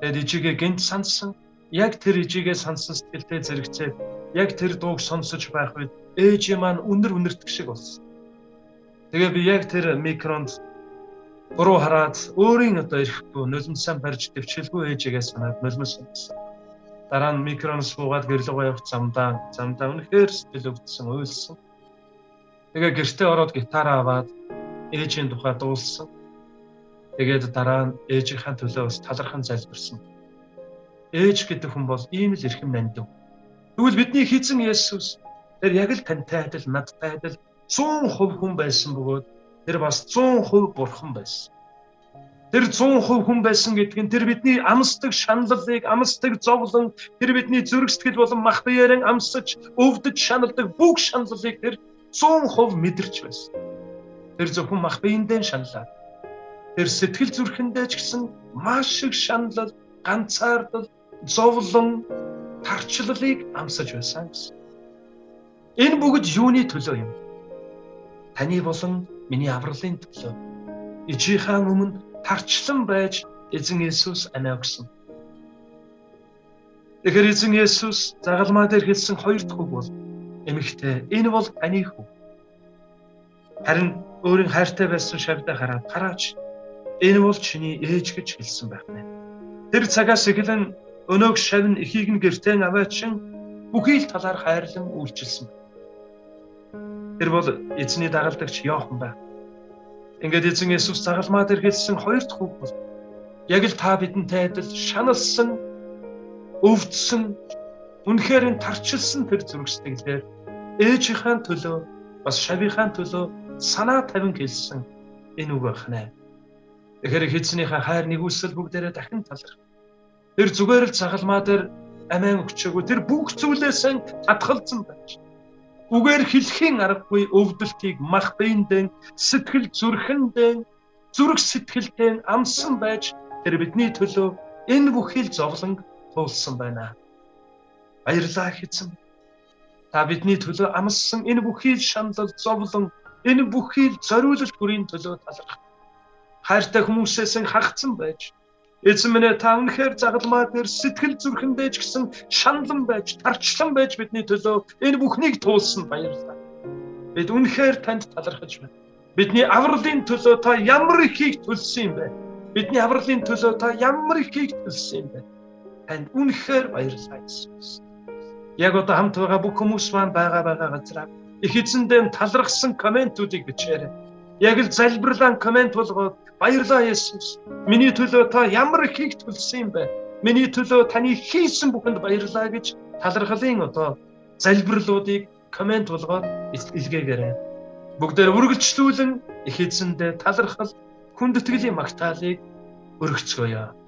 Тэгэд ижигээ гинт сансан. Яг тэр ижигээ сансан сэтгэлтэй зэрэгцээд яг тэр дууг сонсож байх үед ээж маань үнэртэх шиг болсон. Тэгээ би яг тэр микронд буруу хараад өөрийн ирэхгүй нулимсаа барьж төвчлгүй ээжигээ санаад нулимс сансан. Дараа нь микроноос буугаад гэрлүүгээ явах замдаа үнэхээр сэтгэл өвдсөн, уйлсан. Тэгээ гэртээ ороод гитараа аваад ээжийн тухай дуулсан. Тэгээд дараа нь ээжийнхээ төлөө бас талархан залбирсан. Ээж гэдэг хүн бол ийм л эрхэм нандин. Тэгвэл бидний эзэн Есүс тэр яг л тантай адил, надтай адил 100% хүн байсан бөгөөд тэр бас 100% бурхан байсан. Тэр 100% хүн байсан гэдэг нь тэр бидний амсдаг шаналлыг, амсдаг зовлон, тэр бидний зүрх сэтгэл болон мах биеэрэн амсаж, өвдөж шаналдаг бүх шаналлыг тэр 100% мэдэрч байсан. Тэр зөвхөн мах биендээ шаналаа. Тэр сэтгэл зүрхэндээ ч гэсэн маш их шаналл, ганцаардал, зовлон, тарчлалыг амсаж байсан гэсэн. Энэ бүгд юуны төлөө юм? Таны болон миний авралын төлөө. Ижийнхаа өмнө тарчлан байж эзэн Есүс амиа өгсөн. Тэгэхээр эзэн Есүс загалмаа дээр хэлсэн хоёр дахь үг бол эмэгтэй энэ бол таны хүү. Харин өөрийн хайртай байсан шавьдаа хараад гараач энэ бол чиний ээж гэж хэлсэн байна. Тэр цагаас эхлэн өнөөг шавь нь эхийг нь гэртээ аваачин бүхий л талаар хайрлан үйлчилсэн. Тэр бол эзний дагалдагч Иохан байна. Ингээд эзэн Есүс загалмаа дээр хэлсэн хоёр дахь үг бол яг л та бидэнтэй адил шаналсан, өвдсөн, үнэхээр тарчилсан тэр зүрх сэтгэлээр ээжийнхээ төлөө бас шавийнхаа төлөө санаа тавин хэлсэн энэ үг байна. Тэгэхээр эзнийхээ хайр нэгүсэл бүгдээрээ дахин таларх. Тэр зүгээр л загалмаа дээр амиан өгчөөгүй тэр бүх зүйлээс татгалзсан байж. Үгээр хэлхийн аргагүй өвдөлтийг мах биендээ, сэтгэл зүрхэндээ, зүрх сэтгэлдээ амсан байж тэр бидний төлөө энэ бүхий л зовлон туулсан байна. Баярлалаа эзэн. Та бидний төлөө амссан энэ бүхий л шаналл, зовлон, энэ бүхий л зориулалт бүрийн төлөө таларх. Хайртай хүмүүсээс хагцсан байж эзэн минь та үнэхээр загалмаа дээр сэтгэл зүрхэндээ ч гэсэн шаналн байж, тарчлан байж бидний төлөө энэ бүхнийг туулсан баярлалаа. Бид үнэхээр танд талархаж байна. Бидний авралын төлөө та ямар ихийг төлсөн юм бэ? Бидний авралын төлөө та ямар ихийг төлсөн юм бэ? Танд үнэхээр баярлалаа Иесус. Яг одоо хамт байгаа бүх хүмүүс маань байгаа газраа их эзэндээ талархсан комментуудыг бичээрэй. Яг л залбирлан коммент болгоод баярлалаа Иесус. Миний төлөө та ямар ихийг төлсөн юм бэ? Миний төлөө таны хийсэн бүхэнд баярлалаа гэж талархлын одоо залбирлуудыг коммент болгоод илгээгээрэй. Бүгдээр үргэлжлүүлэн их эзэндээ талархал, хүндэтгэлийн магтаалыг өргөцгөөё.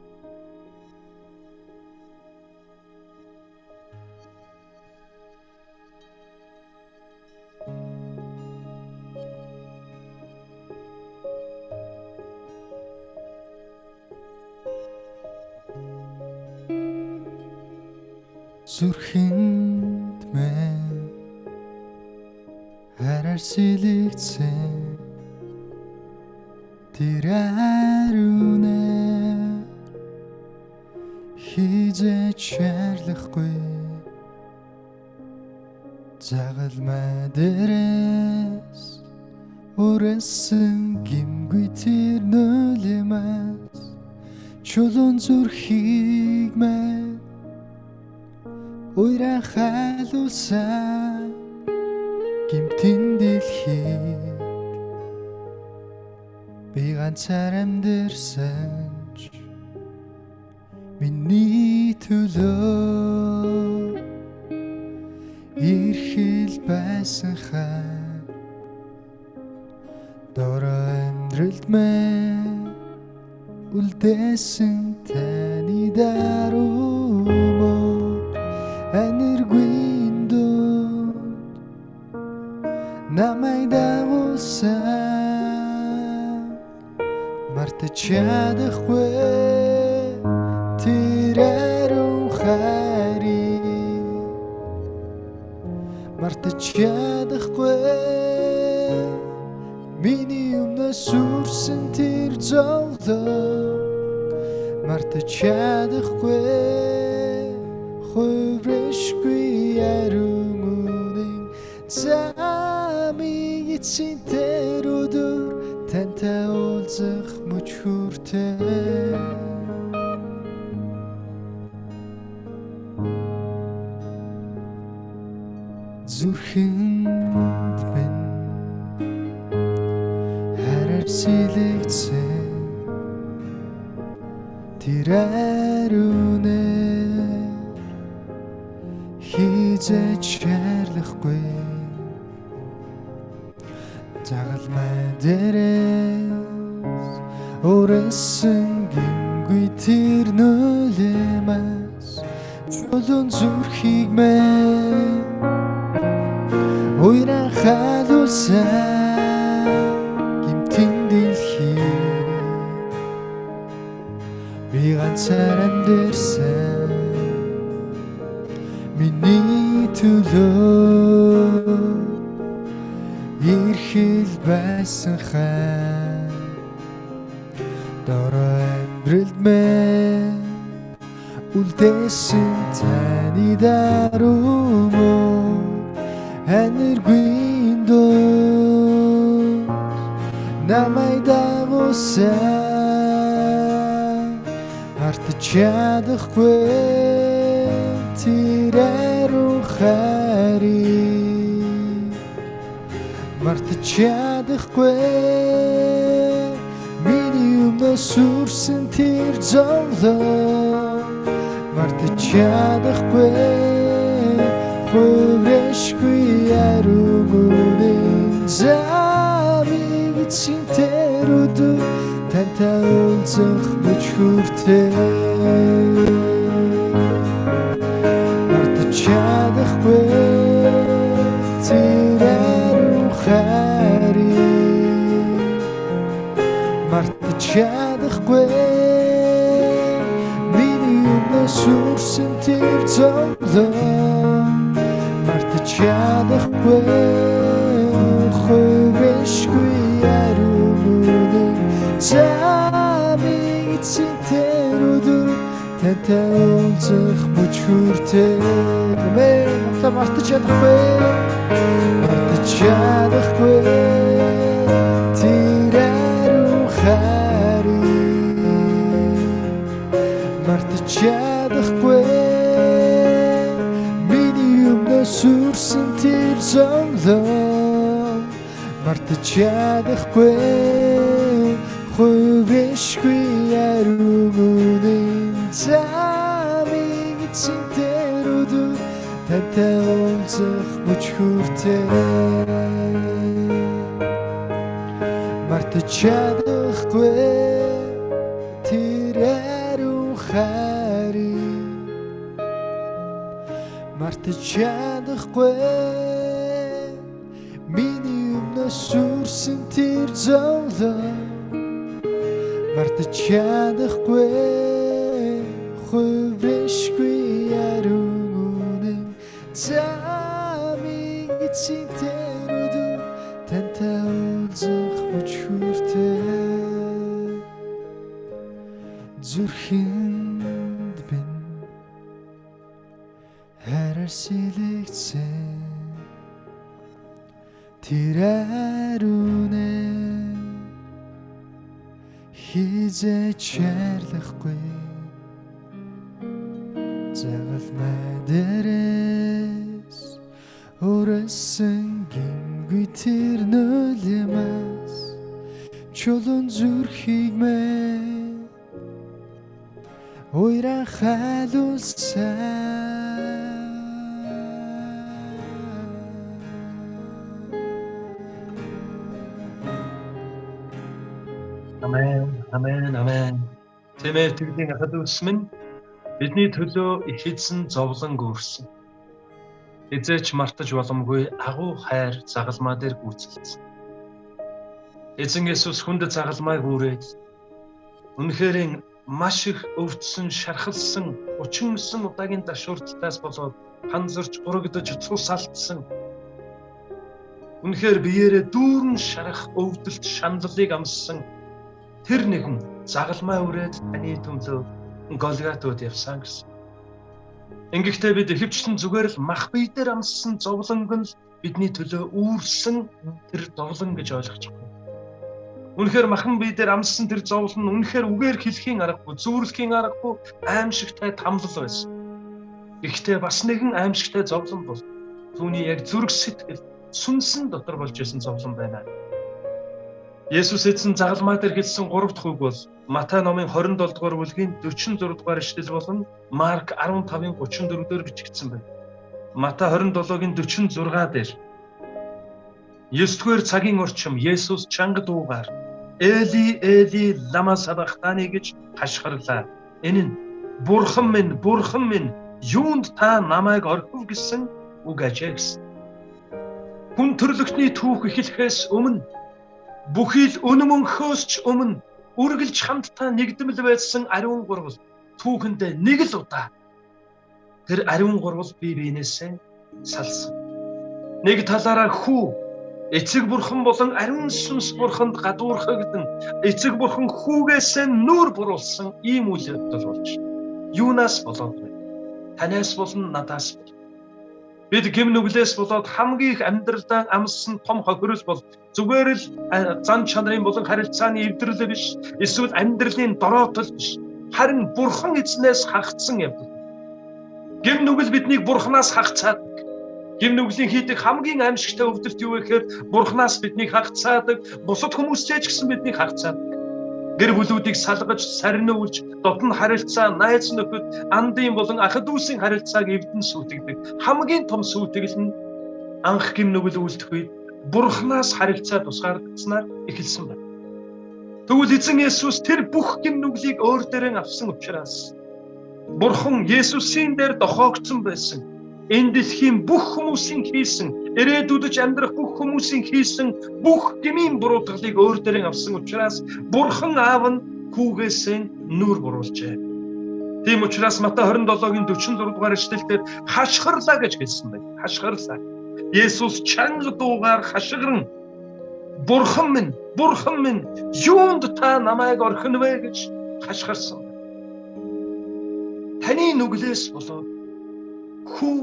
Зүрхэнд мэн хараар сэлэгцэн тэр ариунэ хизээч шаарлахгүй загалмай дээрээс өрөөсөн гимгүй тэр нөлөөс чулуун зүрхийг мэн уйран халуулсан гимтэн дэлхийг би ганцаар амьдэрсэн ч миний төлөө ирхэл байсан хаа дорой амьдралд мэн үлдээсэн таны даруй энергийн дунд намайг дагуулсан мартаж чадахгүй тэр ариун хайрыг мартаж чадахгүй миний өмнөөс сүрсэн тэр зовлон мартаж чадахгүй хуврашгүй ариун үнэн замыг эцсийн тэр өдөр тантай уулзах мөч хүртээ зүрхэнд минь хараар сэлэгцэн тэр ариунэ хизээч шаарлахгүй загалмай дээрээс өрөөсөн гимгүй тэр нөлөөс чулуун зүрхийг мэн уйран халуулсан гимтэн дэлхийг би ганцаар амьдэрсэн миний төлөө ирхэл байсан хаа дорой амьдралд мэн үлдээсэн таны даруй энергийн дунд намайг дагуулсан мартаж чадахгүй тэр ариун хайрыг мартаж чадахгүй миний өмнөөс сүрсэн тэр зовлон мартаж чадахгүй хуврашгүй ариун үнэн замыг эцсийн тэр өдөр тантай уулзах мөч хүртээ чадахгүй тэр ариун хайрыг мартаж чадахгүй миний өмнөөс сүрсэн тэр зовлон мартаж чадахгүй хуврашгүй ариун үнэн замыг эцсийн тэр өдөр тантай уулзах мөч хүртээ мартаж чадахгүй тэр ариун хайрыг мартаж чадахгүй миний өмнөөс сүрсэн тэр зовлон мартаж чадахгүй хуврашгүй ариун үнэн замыг эцсийн тэр өдөр тантай уулзах мөч хүртээ мартаж чадахгүй тэр ариун хайрыг мартаж чадахгүй миний өмнөөс сүрсэн тэр зовлон мартаж чадахгүй хуврашгүй ариун синтеродо тантай уулзах өчгөртэй зүрхэнд бин хараар сэлэгцэн тэр ариунэ хизээч чарлахгүй загалмай дээрээс өрөсөн гимгүй тэр нулимас чулуун зүрхийг мэ уйран Амен. Тэмээ тэглийн ахад үсмэн бидний төлөө их эзэн зовлон гүйсэн. Эзээч мартаж боломгүй агуу хайр загалмаа дээр гүйцэлсэн. Эзэн Есүс хүнд загалмайг үүрээд үнэхээр маш их өвдсөн, шархалсан, 39 удаагийн дашуурталтаас болоод ханзарч урагдж цус алдсан. Үнэхээр биеэрээ дүүрэн шарах өвдөлт шаналлыг амссан тэр нэгэн загалмай үрээд таны төлөө Голготод явсан гэсэн. Ингэхдээ бид ихэвчлэн зүгээр л мах бие дээр амссан зовлонг нь бидний төлөө үүрсэн тэр зовлон гэж ойлгож байна. Үнэхээр махан бие дээр амссан тэр зовлон нь үнэхээр үгээр хэлхийн аргагүй, зүүрлэхийн аргагүй аимшигтай тамлал байсан. Гэхдээ бас нэгэн аимшигтай зовлон бол түүний яг зүрх сэтгэл сүнсэн дотор болж исэн зовлон байна. Есүс эзэн загалмаа дээр хэлсэн 3 дахь үг бол Матай номын 27 дугаар бүлгийн 46 дугаар ишлэл болон Марк 15-ын 34-дөр бичигдсэн байна. Матай 27-гийн 46 дээр 9-р цагийн орчим Есүс чанга дуугаар Эли Эли лама сабахтани гэж хашгирлаа. Энэ нь Бурхан минь, юунд та намайг орхив гэсэн үг ажээ гэсэн. Хүн төрлөختний түүх эхлэхээс өмнө бүхий л өнөмөнхөөс ч өмнө үргэлж хамтдаа нэгдмэл байсан ариун гурвал түүхэндээ нэг л удаа тэр ариун гурвал бие биенээсээ салсан. Нэг талаараа хүү эцэг бурхан болон ариун сүнс бурханд гадуурхагдан эцэг бурхан хүүгээсээ нүур буруулсан ийм үйл явдал болж юунаас болоод вэ? Танаас болон надаас бол. Бид гэм нүглээс болоод хамгийн их амьдралдаа амссан том хохирол бол зүгээр л зан чанарын болон харилцааны эвдэрлэл биш, эсвэл амьдралын дороотол биш. Харин Бурхан эзнээс хагацсан явдал. Гэм нүгэл биднийг Бурханаас хагацаадаг. Гэм нүглийн хийдэг хамгийн аимшигтай өвдөлт юу вэ гэхээр Бурханаас биднийг хагацаадаг, бусад хүмүүстэй ч гэсэн биднийг хагацаадаг. Гэр бүлүүдийг салгаж, сарниулж, дотн харилцаа, найз нөхөд, андын болон ах дүүсийн харилцааг эвдэн сүйтгэдэг. Хамгийн том сүйтгэл нь анх гэм нүгэл үлдэх үед Бурханаас харилцаа тусгаардсанаар эхэлсэн байна. Тэгвэл эзэн Есүс тэр бүх гэм нүглийг өөр дээрээ авсан учраас Бурхан Есүсийн дээр дохоогдсон байсан. Энэ дэлхийн бүх хүмүүсийн хийсэн, ирээдүйдж амьдрах бүх хүмүүсийн хийсэн бүх гмийн буруудгалыг өөр дээрээ авсан учраас Бурхан Аав нь хүүгээсээ нүур буруулжээ. Тийм учраас Матай 27-гийн 44 дугаар эшлэлдэр хашгирлаа гэж хэлсэн байна. Хашгирлаа. Есүс чанга дуугаар хашгиран Бурхан минь, юунд та намайг орхино вэ гэж хашгирсан. Таны нүглээс болоод хүү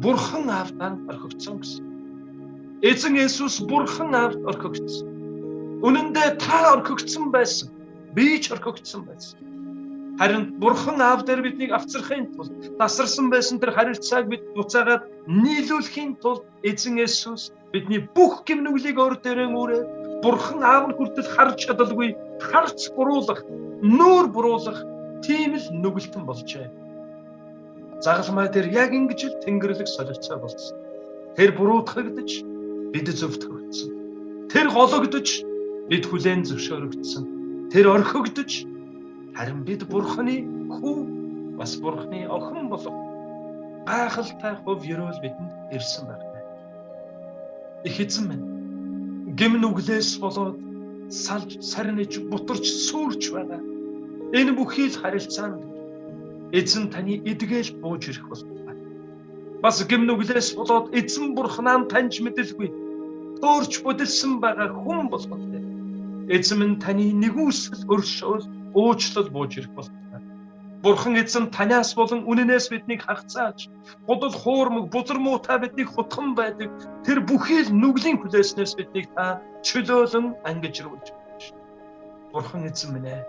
Бурхан Аавтан орхигдсон гэсэн. Эзэн Есүс Бурхан Аавд орхигдсон. Үнэн дээр та орхигдсон байсан. Би ч орхигдсон байсан. Харин Бурхан Аав дээр биднийг авчрахын тулд тасарсан байсан тэр харилцааг бид буцаагаад нийлүүлэхийн тулд эзэн Есүс бидний бүх гэм нүглийг өөр дээрээ үүрээ Бурхан Аав нь хүртэл харж чадалгүй харц буруулах, нүур буруулах тийм л нүгэлтэн болжээ. Загалмай дээр яг ингэж л тэнгэрлэг солилцоо болсон. Тэр буруутгагдж бид зөвтгөгдсөн. Тэр гологдож бид хүлээн зөвшөөрөгдсөн. Тэр орхигдож харин бид Бурханы хүү бас Бурханы охин болох гайхалтай хөв ёроол бидэнд ирсэн байна. Их эзэн минь гэм нүглээс болоод салж сарниж бутарч сүрч байгаа. Энэ бүхий л харилцаанд эзэн таны эдгээл бууж ирэх болтугай. Бас гэм нүглээс болоод эзэн бурхнаа таньж мэдэлгүй. Төөрч бүдэлсэн байгаа хүн болгоно. Эзэн минь таны нэгүсэл өршөөл уучлал бууж ирэх болтугай. Бурхан эзэн танаас болон үнэнээс биднийг хагацааж, гудал хуурмаг бузар муутай биднийг хутган байдаг тэр бүхий л нүглийн хүлээснээс биднийг та чөлөөлөн ангижруулж байна. Бурхан эзэн минь ээ.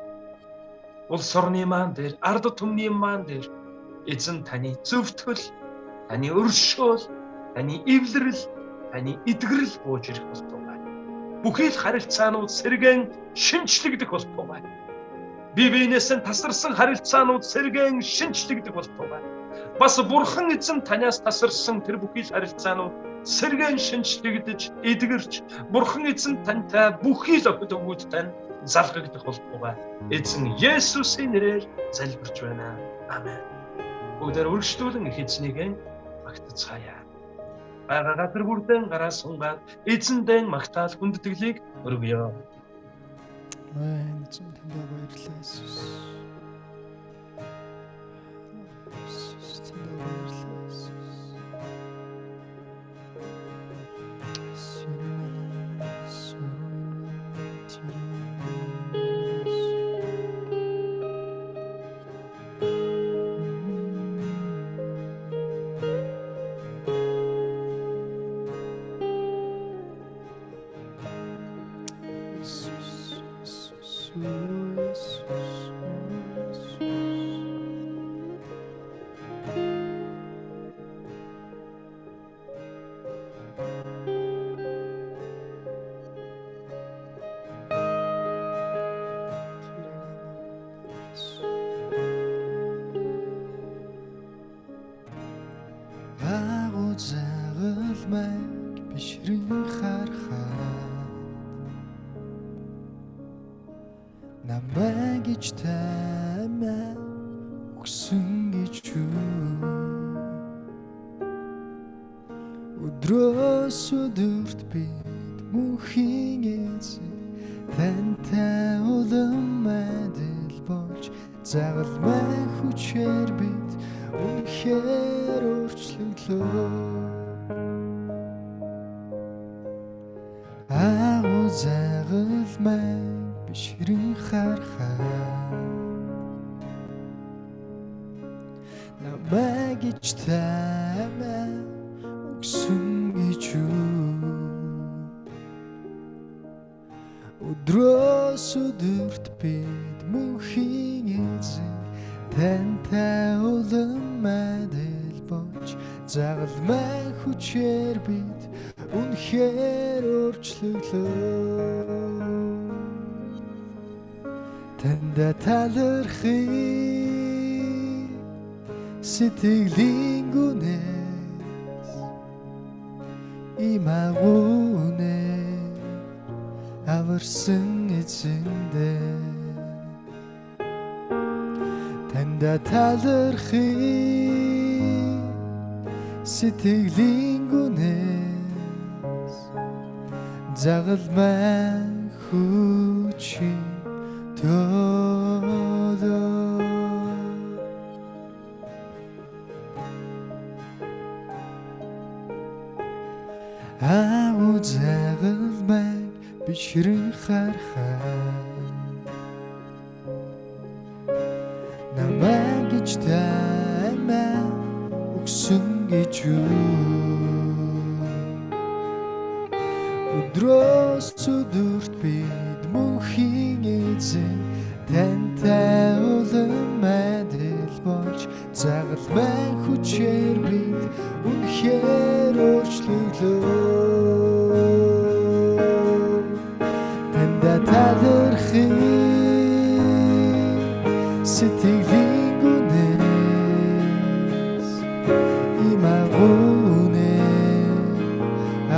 Улс орны маань дээр, ард түмний маань дээр эзэн таны зөвтгөл, таны өршөөл, таны эвлэрэл, таны эдгэрэл бууж ирэх болтугай. Бүхий л харилцаанууд сэргэн шинчлэгдэх болтугай. Бие биенээс нь тасарсан харилцаанууд сэргэн шинчлэгдэх болтугай. Бас бурхан эзэн танаас тасарсан тэр бүхий л харилцаанууд сэргэн шинчлэгдэж, эдгэрч, бурхан эзэн тантай бүхий л охид өвгүүд тань залгагдах болтугай. Эзэн Есүсийн нэрээр залбирч байна. Амен. Бүгдээр үргэлжлүүлэн их эзнийг магтацгаая. Бага газар бүрдэн гараа сунгаад эзэндээ магтаал хүндэтгэлийг өргөё. Амен. Эзэн танд баярлалаа Иесус. Иесус танд баярлалаа Иесус. Загалмайг бишрэн харахаа намайг ич таймаа өгсөн гэж юу өдрөөс өдөрт бид мөнхийн эзэн тантай улам адил болж загалмай хүчээр бид үнэхээр өөрчлөгдлөө агуу загалмайг бишрэн харахаа намайг ич таймаа өгсөн гэж юу өдрөөс өдөрт бид мөнхийн эзэн тантай улам адил болж загалмай хүчээр бид үнэхээр өөрчлөгдлөө танда талархыг сэтгэлийн гүнээс имагунээр аварсан эзэндээ танда талархыг сэтгэлийн гүнээс загалмай хүчийн төлөө агуу загалмайг бишрэн харахаа намайг ич таймаа өгсөн гэж юу өдрөөс өдөрт бид мөнхийн эзэн тантай улам адил болж загалмай хүчээр бид үнэхээр өөрчлөгдлөө танда талархыг сэтгэлийн гүнээс имагунээр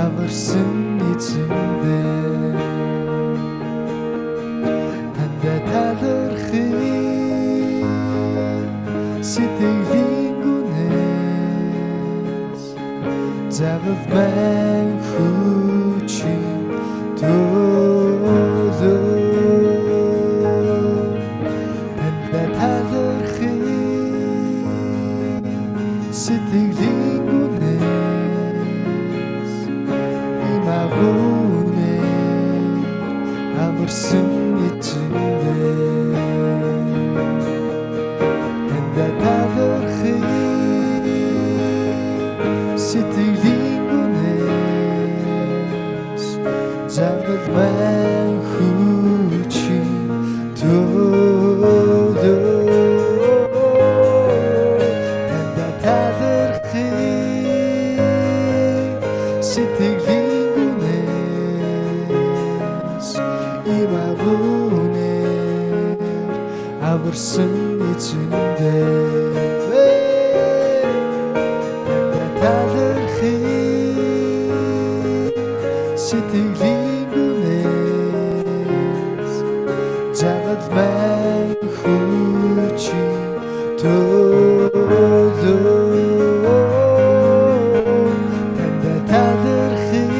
аварсан эзэндээ танда талархыг сэтгэлийн гүнээс загалмай хүчийн төлөө танда талархыг сэтгэлийн гүнээс имагүнэ аварсан эзэндээ тандаа талархыг сэтгэлийн гүнээс загал мэн хүчи төлөө тандаа талархыг сэтгэлийн гүнээс имагүнээр аварсан эзэндээ сэтгэлийн гүнээс загал мэн хүчи төлөө тандаа талархыг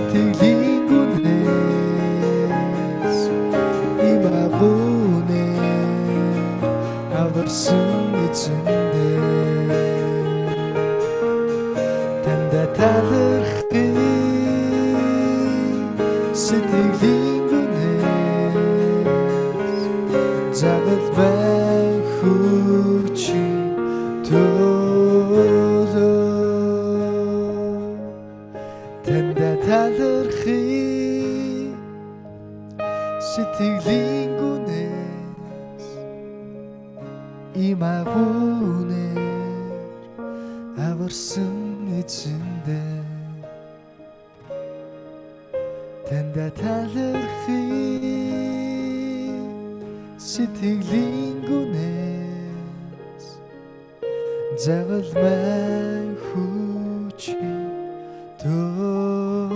сэтгэлийн гүнээс имагүнээр аварсан эзэндээ тандаа талархыг сэтгэлийн гүнээс загал мэн хүчи төлөө тандаа талархыг сэтгэлийн гүнээс имагүнээр аварсан эзэндээ тандаа талархыг сэтгэлийн гүнээс загал мэн хүчи төлөө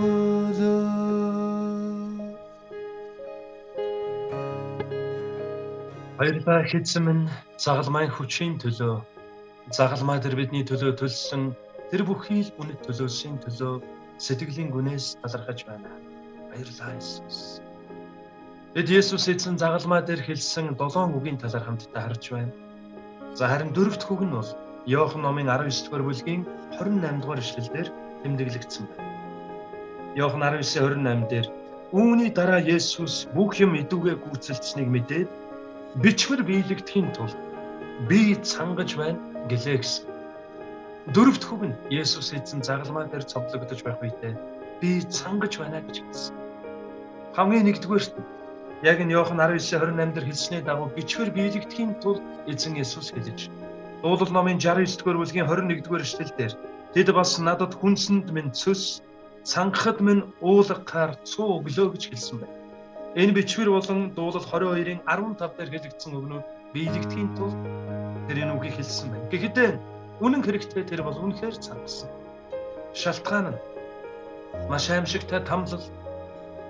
Баярлалаа эзэн минь загалмайн хүчийн төлөө загалмай дээр бидний төлөө төлсөн тэр бүхий л үнэт төлөөсийн төлөө сэтгэлийн гүнээс талархаж байна. Баярлалаа Иесус. Бид Иесус эзэн загалмай дээр хэлсэн 7 үгийн талаар хамтдаа харж байна. За харин дөрөвт үг нь бол Иохан номын 19-р бүлгийн 28-р эшлэлдэр тэмдэглэгдсэн байна. Иохан 19:28 дээр үүний дараа Иесус бүх юм идүүгээ гүйцэлдсэнийг мэдээд бичвэр биелэгдэхийн тулд би цангаж байна гэлээ гэсэн. Дөрөвт үг нь Иесус эзэн загалмай дээр цовдлогдож байх үедээ би цангаж байна гэж хэлсэн. Хамгийн нэгдүгээрт яг нь Иохан 19:28 дээр хэлсний дагуу бичвэр биелэгдэхийн тулд эзэн Иесус хэлж Дуулал номын 69-р бүлгийн 21-р эшлэлдэр тэд бас надад хүнсэнд минь цөс цангахад минь уулгахаар цуу өглөө гэж хэлсэн байна. Энэ бичвэр болон Дуулал 22-ын 15 дээр хэлэгдсэн үгнүүд биелэгдэхийн тулд тэр энэ үгийг хэлсэн байна. Гэхдээ үнэн хэрэгтээ тэр бол үнэхээр цангасан. Шалтгаан нь маш аимшигтай тамлал,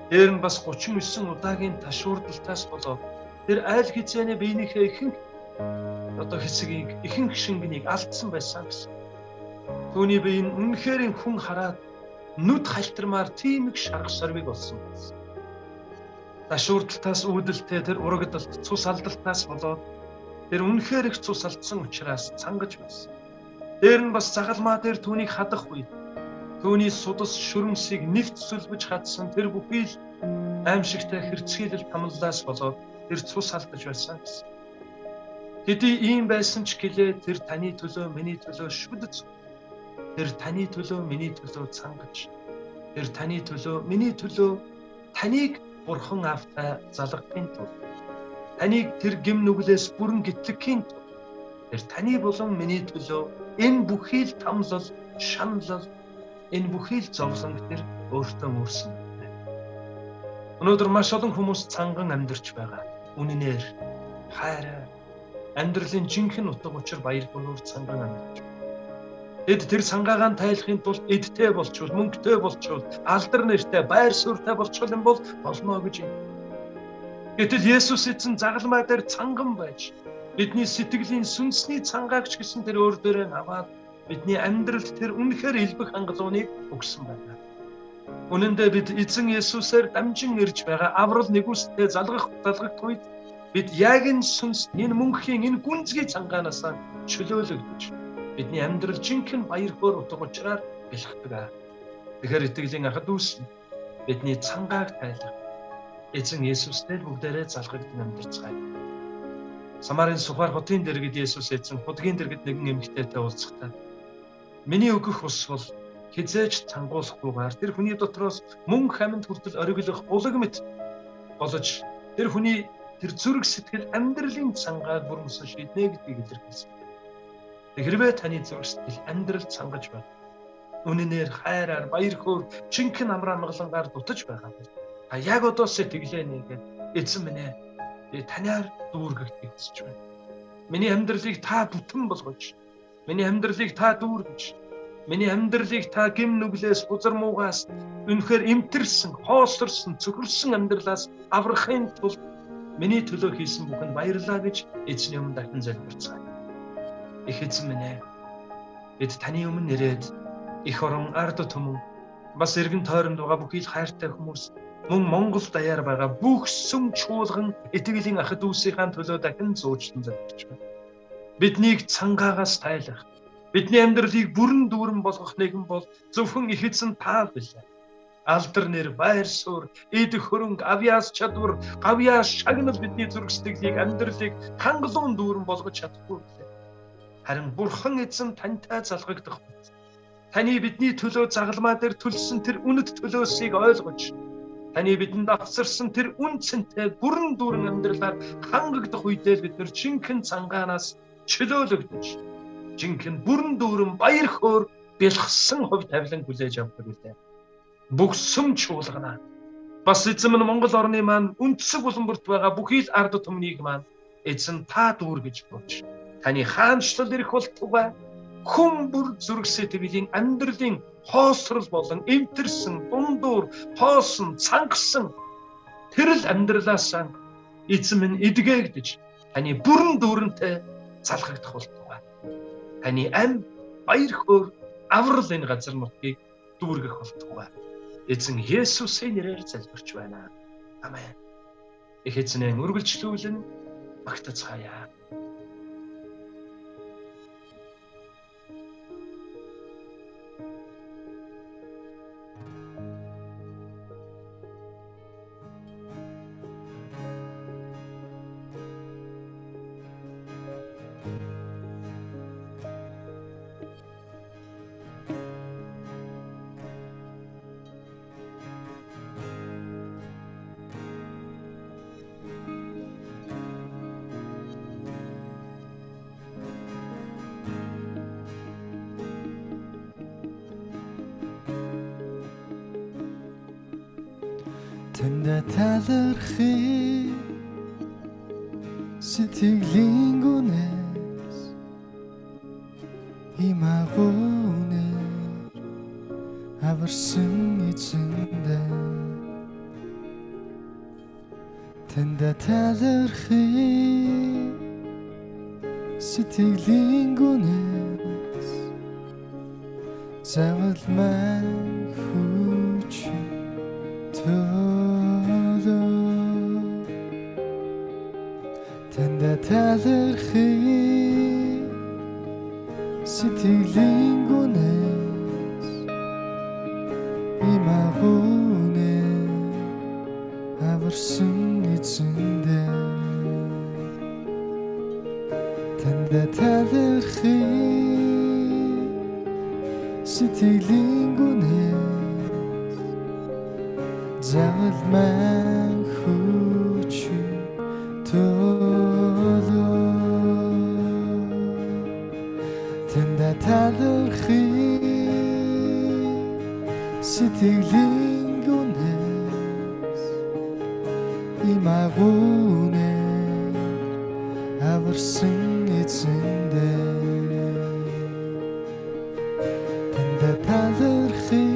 дээр нь бас 39 удаагийн ташуурдалтаас болоод тэр айл хизээний биенийхээ ихэнх шингэнийг алдсан байсан гэсэн. Түүний бие нь үнэхээр хүн хараад нүд халтармаар тийм их шарх сорвиг болсон байсан. Ташуурдалтаас үүдэлтэй тэр урагдалт, цус алдалтаас болоод тэр үнэхээр их цус алдсан учраас цангаж байсан. Дээр нь бас загалмаа дээр түүнийг хадах үед түүний судас шүрмсийг нэвт сүлбэж хадсан тэр бүхий л аимшигтай хэрцгийлэл тамллаас болоод тэр цус алдаж байсан гэсэн. Хэдий ийм байсан ч гэлээ тэр таны төлөө миний төлөө шүдэж. Тэр таны төлөө миний төлөө цангаж. Тэр таны төлөө миний төлөө таныг Бурхан автай залгахын тулд. Таныг тэр гим нүглээс бүрэн гэтлэхийн тулд. Тэр таны болон миний төлөө энэ бүхий л тамлал, шаналл, энэ бүхий л зовлон тэр өөртөө мөрсөн байна. Өнөөдөр маш олон хүмүүс цанган амьдарч байгаа. Үнэнээр хайраар амьдралын жинхэнэ утга учир баяр хөөр цанган амьдарч байна. Эд тэр цангаагаан тайлахын тулд эдтэй болчвол, мөнгөтэй болчвол, алдар нэртэй, байр суурьтай болчвол юм бол болно гэж юм. Гэтэл Есүс эзэн загалмай дээр цанган байж бидний сэтгэлийн сүнсний цангаагч гэсэн тэр өөр дээрээ аваад бидний амьдралд тэр үнэхээр элбэг хангалууныг өгсөн байна. Үнэн дээр бид эзэн Есүсээр дамжин ирж байгаа аврал нэгүстэй залгах үед бид яг энэ сүнс, энэ мөнхийн, энэ гүнзгий цангаанаас чөлөөлөгдөж бидний амьдрал жинхэнэ баяр хөөр утга учираар бэлхдэг. Тэгэхээр итгэлийн ах дүүс бидний цангааг тайлах эзэн Есүстэй бүгдээрээ залгагдсан амьдарцгаая. Самарын сухар хотын дэргэд Есүс эзэн худгийн дэргэд нэгэн эмэгтэйтэй уулзахдаа миний өгөх ус бол хизээж цангуулахгүйгээр тэр хүний дотроос мөн хаминд хүртэл ориглох улаг мэт болж тэр хүний тэр зүрх сэтгэл амьдралын цангааг бүрмөсөн шийднэ гэдгийг илэрхийлсэн. Хэрвээ таны зүрх сэтгэл амьдрал цангаж байна. Үнэнээр хайраар баяр хөөр чинхэн амраа амгалангаар дутаж байгаа бол та яг одоо сэтгэлээ нэгээд эзэн минь ээ танаар дүүргэгдэх хүсэж байна. Миний амьдралыг та бүтэн болгож, миний амьдралыг та дүүргэж, миний амьдралыг та гим нүглээс бузар муугаас үнэхээр имтэрсэн, хоосорсон, цөхөрсөн амьдралаас аврахын тулд миний төлөө хийсэн бүхэнд баярлалаа гэж эзний өмнө дахин залбирцгаая. Их эзэн минь ээ бид таны өмнө нэрээд их орон ард түмэн бас эргэн тойронд байгаа бүхий л хайртай хүмүүс мөн Монгол даяар байгаа бүх сүм чуулган итгэлийн ах дүүсийн төлөө дахин зуучлан залбирч байна. Биднийг цангаагаас тайлах, бидний амьдралыг бүрэн дүүрэн болгох нэгэн бол зөвхөн их эзэн та билээ. Алдар нэр, байр суурь, эд хөрөнгө, авьяас чадвар, гавьяас шагнал бидний зүрх сэтгэлийг, амьдралыг хангалуун дүүрэн болгож чадахгүй билээ. Харин Бурхан эзэн тантай залгагдах бол таны бидний төлөө загалмаа дээр төлсөн тэр үнэт төлөөсийг ойлгож, таны бидэнд авчирсан тэр үн цэнтэй бүрэн дүүрэн амьдралаар хангагдах үедээ бид нар жинхэнэ цангаанаас чөлөөлөгдөж, жинхэнэ бүрэн дүүрэн баяр хөөр бэлгсэн хувь тавилан хүлээж авдаг үлээ. Бүх сүм чуулгана. Бас эзэн минь Монгол орны маань үндэсэг булан бүрт байгаа бүхий л ард түмнийг маань эзэн та дүүргэж болж, таны хаанчлал ирэх болтугай хүн бүр зүрх сэтгэлийн амьдралын хоосрол болон эмтэрсэн, дундуур, хоосон, цангасан тэрл амьдралаасаа эзэн минь эдгээгдэж таны бүрэн дүүрэнтэй залгагдах болтугай. Таны ам баяр хөөр аврал энэ газар нутгийг дүүргэх болтугай. Эзэн Есүсийн нэрээр залбирч байна. Амен. Их эзнээ үргэлжлүүлэн магтацгаая. Тэндэ талархи сэтгэлийн гүнээс имагунээр аварсан эзэндээ тэндэ талархи сэтгэлийн гүнээс завал маань хүч Тэндэ талархи сэтгэлийн гүнээс имагунээр аварсан эзэндээ тэндэ талархи сэтгэлийн гүнээс завал маань хүч Тэндэ талархи сэтгэлийн гүнээс имагунээр аварсан эзэндээ тэндэ талархи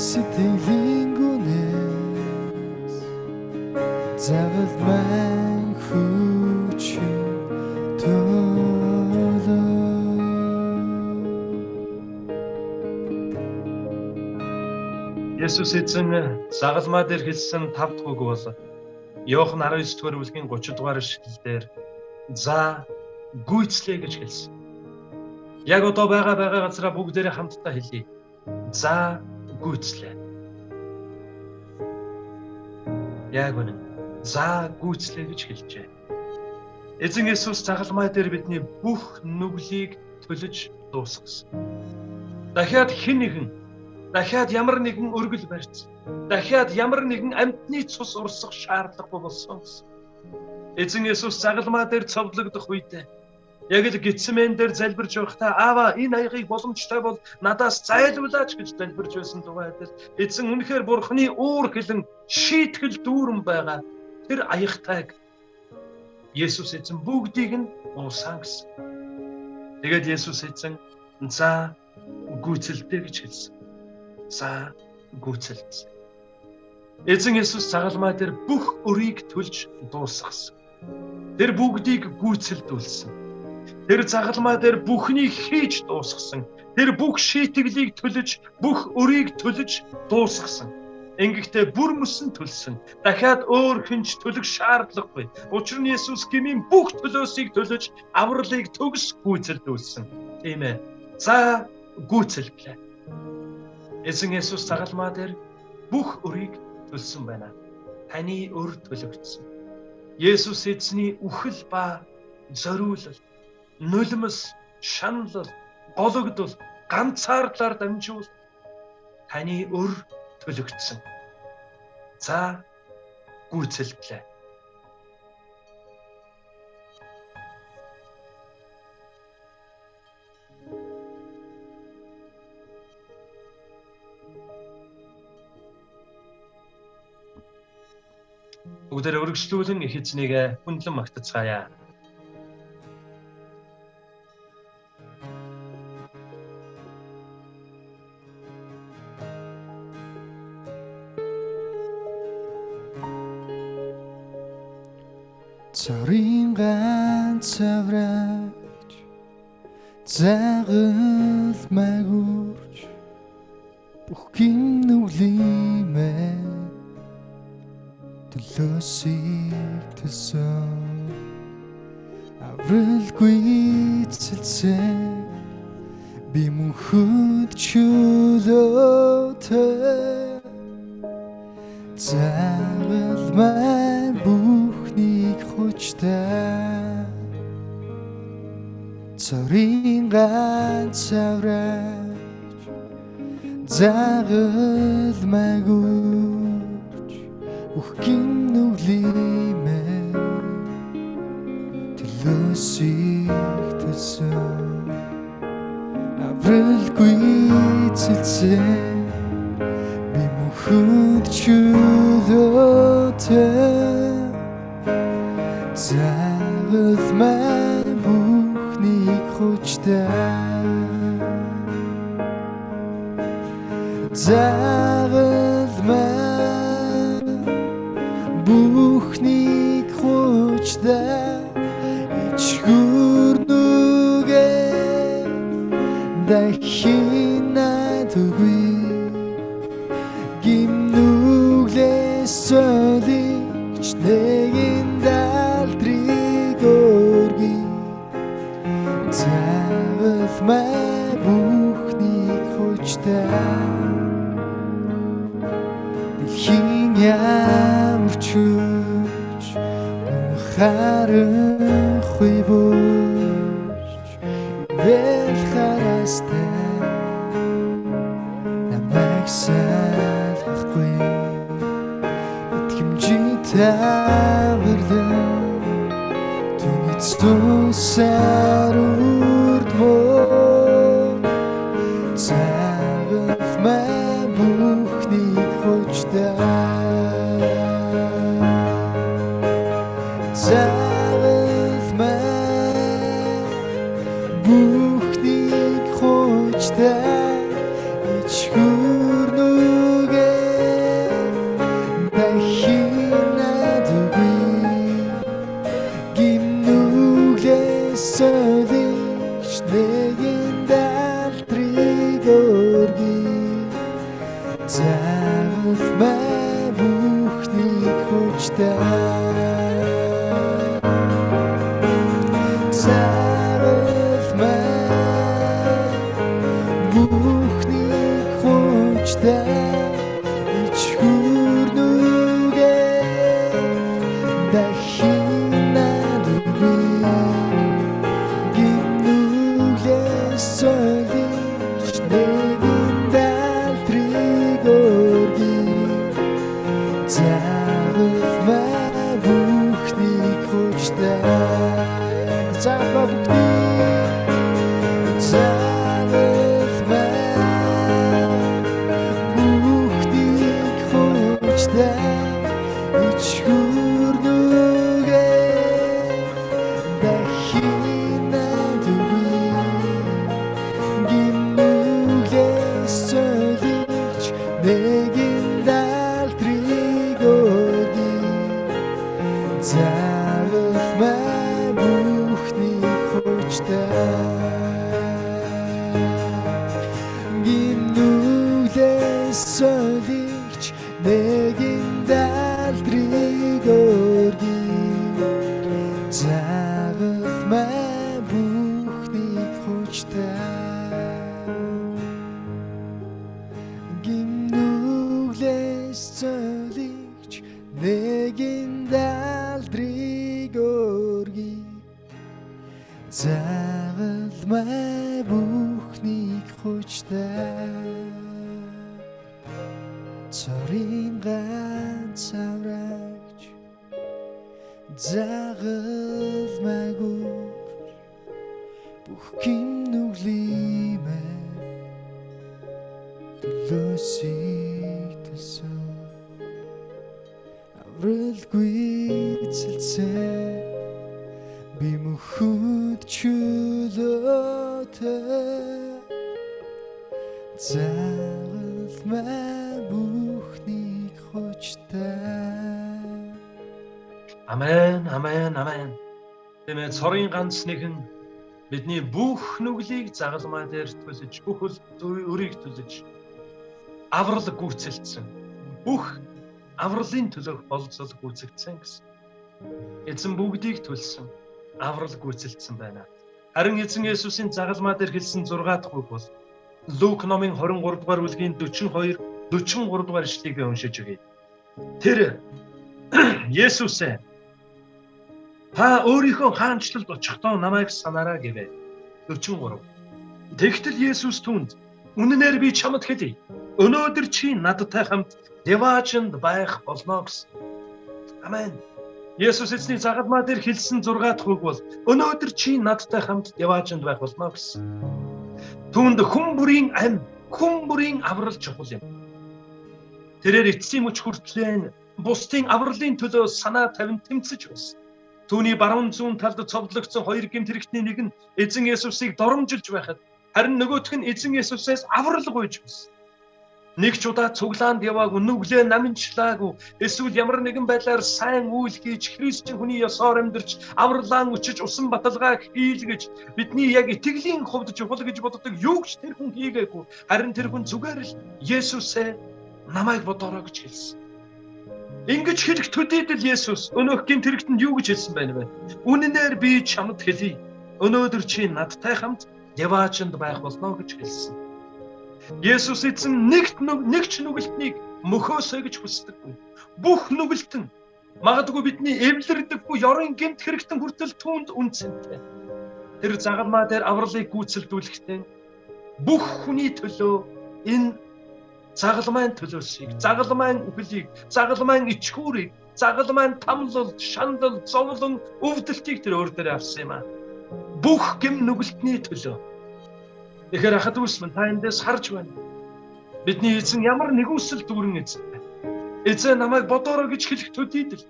сэтгэлийн гүнээс завал маань хүч Есүс эзэн загалмаа дээр хэлсэн 5 дахь үг бол Иохан 19 дугаар бүлгийн 30 дугаар ишлэлээр за гүйцлээ гэж хэлсэн. Яг одоо байгаа газараа бүгдээрээ хамтдаа хэлье. За гүйцлээ. Яг үнэн. За гүйцлээ гэж хэлжээ. Эзэн Есүс загалмай дээр бидний бүх нүглийг төлөж дуусгасан. Дахиад хэн нэгэн, дахиад ямар нэгэн өргөл барьц, дахиад ямар нэгэн амьтны цус урсах шаардлагагүй болсон. Эзэн Есүс загалмай дээр цовдлогдох үедээ яг л Гетсемен дээр залбирж байхдаа Аава энэ аягийг боломжтой бол надаас зайлуулаач гэж залбирж байсан тухай адил эзэн үнэхээр Бурхны уур хилэн шийтгэл дүүрэн байгаа тэр аягтайг Есүс эзэн бүгдийг нь уусан гэсэн. Тэгээд Есүс эзэн за гүйцэлдэ гэж хэлсэн. За гүйцэлдсэн. Эзэн Есүс загалмай дээр бүх өрийг төлж дуусгасан. Тэр бүгдийг гүйцэлдүүлсэн. Тэр загалмай дээр бүхнийг хийж дуусгасан. Тэр бүх шийтгэлийг төлөж, бүх өрийг төлөж дуусгасан. Ингэхдээ бүр мөсөн төлсөн. Дахиад өөр хинч төлөх шаардлагагүй. Учир нь Есүс гмийн бүх төлөөсийг төлөж, авралыг төгс гүйцэлдүүлсэн. Тийм ээ. За гүйцэлдлээ. Эзэн Есүс загалмай дээр бүх өрийг төлсөн байна. Таны өр төлөгдсөн. Есүс эзний үхэл ба зориулал, нулимс, шаналл, гологдол, ганцаардлаар дамжуул таны өр төлөгдсөн. За гүйцэлдлээ. Бүгдээр өргөжлүүлэн их эзнийг хүндлэн магтацгаая. Цорын ганц авраач загалмай гүрч бүх гимнүглимээ төлөөсийг төлсөн авралгүй цэлцээ би мөнхөд чөлөөтэй загалмай бүхнийг хүчтэй цорын ганц авраач загалмай гүрч бүх гимнүглимээ төлөөсийг төлсөн авралгүй цэлцээ би мөнхөд чөлөөтэй загалмай бүхнийг хүчтэй загалмай бүхнийг хүчтэй ичгүр нүгэ дахинад үгүй гимнүглээс солигч нэгэн далдрыг өргий загалмай бүхнийг хүчтэй дэлхийн ямар ч хүч харанхуй бүрч велхарастай намайг салахгүй итгэмжтэй авирлан түүний цусаар үрдмөө загалмай бүхнийг хүчтэй загалмай бүхнийг хүчтэй ичгүр нүгэ дахинад үгүй гимнүглээс солигч нэгэн далдрыг өргий загалмай бүхнийг хүчтэй загалмай бүхний хүчтэй ичхүр нүгэ дахин гимнүглээс солиж нэгэн далдрыг өргөе загвал бүхний хүчтэй загвал солих нэгэн далдрыг өргөе загвал бүхний хүчтэй гимнүглээс солих нэгэн далдрыг өргөе загвал бүхний хүчтэй цорын ганц аврагч загалмайгүйр бүх гимнүглиймээ төлөөсөйтөлсөн авралгүй цэлцээ би мөхөд чөлөөтэй загалмай бүхний хүчтэй. Амен, амен, амен. Тэмээ цорын ганц нэгэн бидний бүх нүглийг загалмай дээр төлөж, бүх өрийг төлөж аврал гүйцэлдсэн. Бүх авралын төлөөх болцол гүйцэгдсэн гэсэн. Эзэн бүгдийг төлсөн, аврал гүйцэлдсэн байна. Харин эзэн Есүсийн загалмай дээр хэлсэн 6 дахь үг бол Лук номын 23 дугаар бүлгийн 42, 43 дугаар ишлэгийг уншиж өгье. Тэр Есүсээ та өөрийнхөө хаанчлалд очихдоо намайг санаарай гэвэ. 43. Тэгтэл Есүс түүнд үнэнээр би чамд хэлье. Өнөөдөр чи надтай хамт Деваачнд байх болно гэсэн. Амен. Есүс эзний загалмай дээр хэлсэн 6 дахь үг бол өнөөдөр чи надтай хамт Деваачнд байх болно гэсэн. Түүнд хүн бүрийн ам, хүн бүрийн аврал чухал юм. Тэрээр эцсийн мөч хүртлээр бусдын авралын төлөө санаа тавин тэмцэж байсан. Түүний баруун зүүн талд цовдлогдсон 2 гэмт хэрэгтний нэг нь эзэн Есүсийг доромжилж байхад харин нөгөөх нь эзэн Есүсээс аврал гуйж байсан. Нэг ч удаа цуглаанд яваагүй, нүглээ наминчлаагүй, эсвэл ямар нэгэн байдлаар сайн үйл хийж Христийн хүний ёсоор амьдарч авралаан өчөж усан баталгаа хийлгэж бидний яг итгэлийн хувьд чухал гэж боддог юу ч тэр хүн хийгээгүй. Харин тэр хүн зүгээр л Есүсээ намайг бодороо гэж хэлсэн. Ингэж хэлэх төдийдл Есүс өнөөх гэмт хэрэгтэнд юу гэж хэлсэн байна вэ? Үнэнээр би чамд хэлье. Өнөөдөр чи надтай хамт Деваачнд байх болно гэж хэлсэн. Есүс эзэн нэг ч нүгэлтнийг мөхөөсэй гэж хүсдэггүй. Бүх нүгэлтэн магадгүй бидний эвлэрдэггүй ёрын гэмт хэрэгтэн хүртэл түүнд үнцэнтэй. Тэр загалмай дээр авралыг гүйцэлдүүлэхдээ бүх хүний төлөө энэ загалмайн төлөөсийг, загалмайн үхлийг, загалмайн ичхүүрийг, загалмайн тамлал, шандал, зовлон, өвдөлтийг тэр өөр дээр авсан юм аа. Бүх гэм нүгэлтний төлөө. Тэгэхээр ахад үсмэн та эндээс харж байна. Бидний эзэн ямар нэгүсэл дүүрэн эзэнтэй. Эзэн намайг бодороо гэж хэлэх төдийдл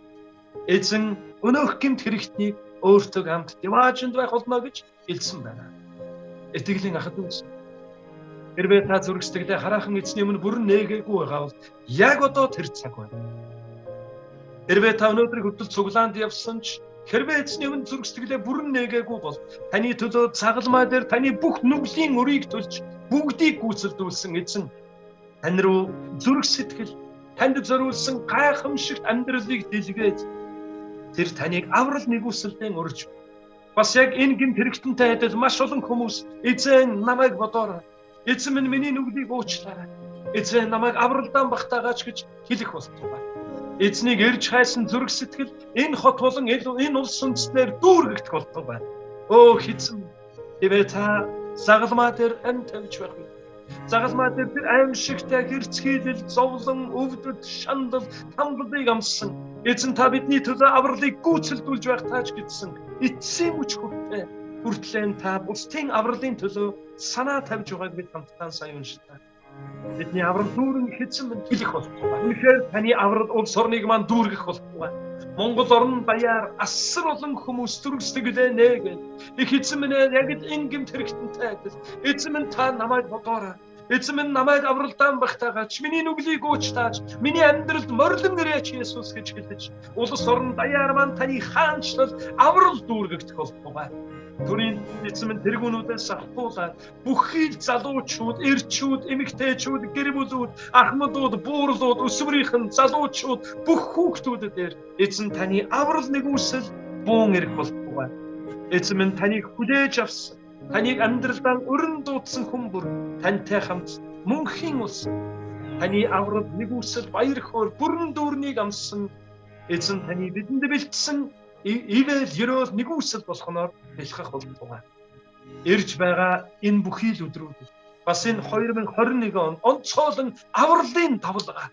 эзэн өнөөх гэмт хэрэгтнийг өөртөө хамт Деваачнд байх болно гэж хэлсэн байна. Итгэлийн ахад үс. Хэрвээ та зүрх сэтгэлээ хараахан эзний өмнө бүрэн нээгээгүй байгаа бол яг одоо тэр цаг байна. Хэрвээ та өнөөдрийг хөдөл цуглаанд явсан ч хэрвээ эзний өмнө зүрх сэтгэлээ бүрэн нээгээгүй бол таны төлөө загалмай дээр таны бүх нүглийн өрийг төлж бүгдийг гүйцэлдүүлсэн эзэн тань руу зүрх сэтгэл танд зориулсан гайхамшигт амьдралыг дэлгээд тэр таныг аврал нэгүсэлдэн өрж бас яг энэ гэмт хэрэгтэнтэй адил маш олон хүмүүс эзэн намайг бодоорой. Эзэн минь миний нүглийг уучлаарай. Эзэн намайг авралдаан багтаагач гэж хэлэх болтугай. Эзнийг эрж хайсан зүрх сэтгэл энэ хот болон энэ улс үндэстнээр дүүргэгдэх болтугай. Өө хэзэн ивэ та загалмаа дээр амь тавьж байх. Загалмаа дээр тэр аимшигтай хэрцгийлэл, зовлон, өвдөд, шандал, тамгалыг амссан. Эзэн та бидний төлөө авралыг гүйцэлдүүлж байх тааж гэдсэн. Эцсийн үч хүртээ. Хүртлэн та бусдын авралын төлөө санаа тавьж байгааг бид хамтдаа сайн уншлаа. Бидний аврал дүүрэн хэзэн минь хэлэх болтугай. Үнэхээр таны аврал улс орныг маань дүүргэх болтугай. Монгол орн баяар асар олон хүмүүс төрөсдөглөө нээгээд их эзэн минь яг л ингэм тэрэгтэнтэй адил. Эзэн минь та намайг бодоорой. Эзэн минь намайг авралдаан багтаагач, миний нүглийг уучлаач, миний амьдралд морлон нэрээч Есүс гэж хэлж, улс орн даяар маань таны хаанчлал аврал дүүргэгдэх болтугай. Төрийн эзэн минь тэргүүнүүдээс авахгүйгээр бүхий л залуучууд, эрчүүд, эмэгтэйчүүд, гэр бүлүүд, ахмадууд, буурлууд, өсвөрийнхэн, залуучууд, бүх хүүхдүүдээр эзэн таны аврал нэгүсэл буун ирэх болтугай. Эзэн минь таныг хүлээж авсан, таныг амьдралдаа өрн дуудсан хүн бүр тантай хамт мөнхийн улс. Таны аврал нэгүсэл баяр хөөр бүрэн дүүрнийг амссан эзэн таны бидэнд бэлдсэн ивэл ерөөл нэгүсэл болохноор бэлхэх болтугай. Ирж байгаа энэ бүхий л өдрүүд бас энэ 2021 он онцгойлон авралын давлгаа.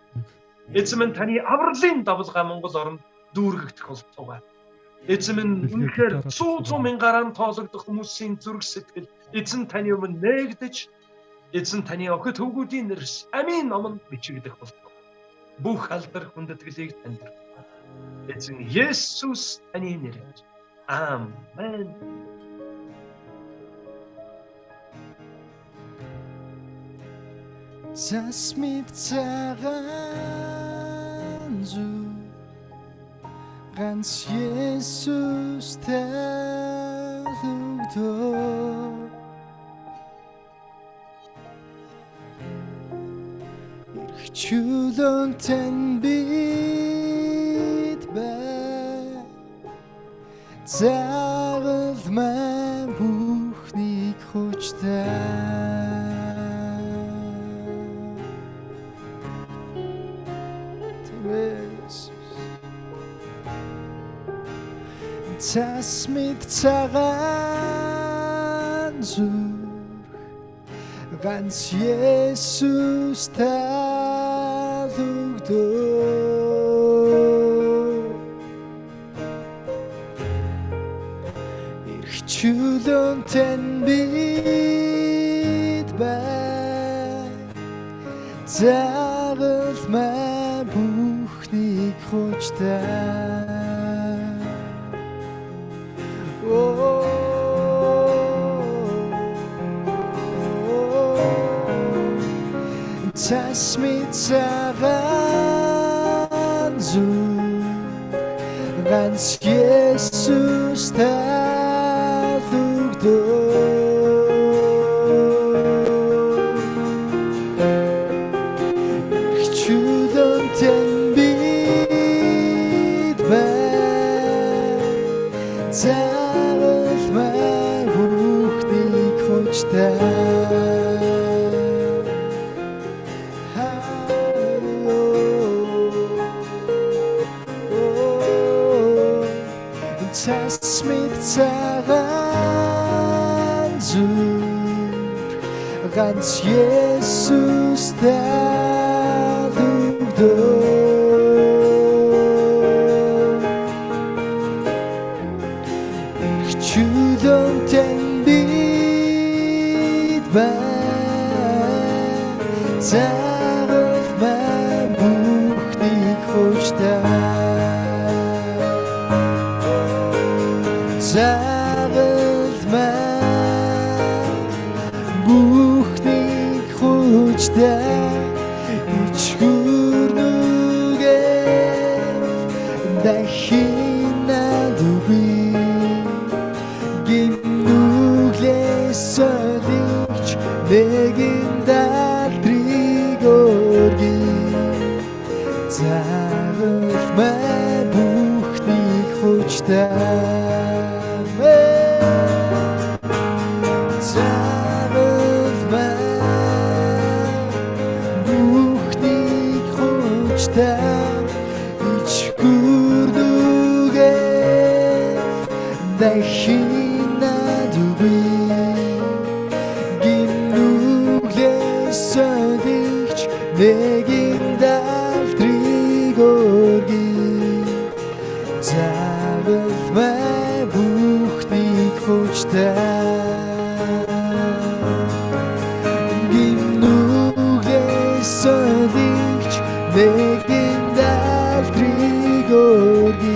Эзэн минь таны авралын давлгаа Монгол орнд дүүргэгдэх болтугай. Эзэн минь үнэхээр 100 мянгаар тоологдох хүмүүсийн зүрх сэтгэл эзэн таны өмнө нээгдэж эзэн таны охид хөвгүүдийн нэрс амийн номонд бичигдэх болтугай. Бүх алдар хүндэтгэлийг танд эзэн Есүс таны нэрээр. Амен. Засмит цагаан зү ганц Есүстэй өгдөө. Ирэх чөлөөнд тань бид бай. Загалмай бүхнийг хүчтэй. Засмит цагаан зүр ганц Есүстэй өгдөө. Ирэх чөлөөнд тань бид бай. Загалмай бүхнийг хүчтэй. Засмит цагаан зүр ганц Есүстэй өгдөө. Чөлөөнд тань бид бай. Загалмай бүхнийг хүчтэй. Засмит цагаан зүр ганц Есүстэй өгдөө. Чөлөөнд тань бид бай. Загалмай бүхнийг хүчтэй. Загалмай бүхнийг хүчтэй. Ичгүр нүгээр дахин надугүй. Гимнүглээс солигч нэгэн даалдрыг өргөе. Загалмай бүхнийг хүчтэй. Загалмай дахин надгүй гинүглээс сойгч нэгэн даалтрыг өргөе заавал май бүхнийг хүчтэй гинүглээс сойгч нэгэн даалтрыг өргөе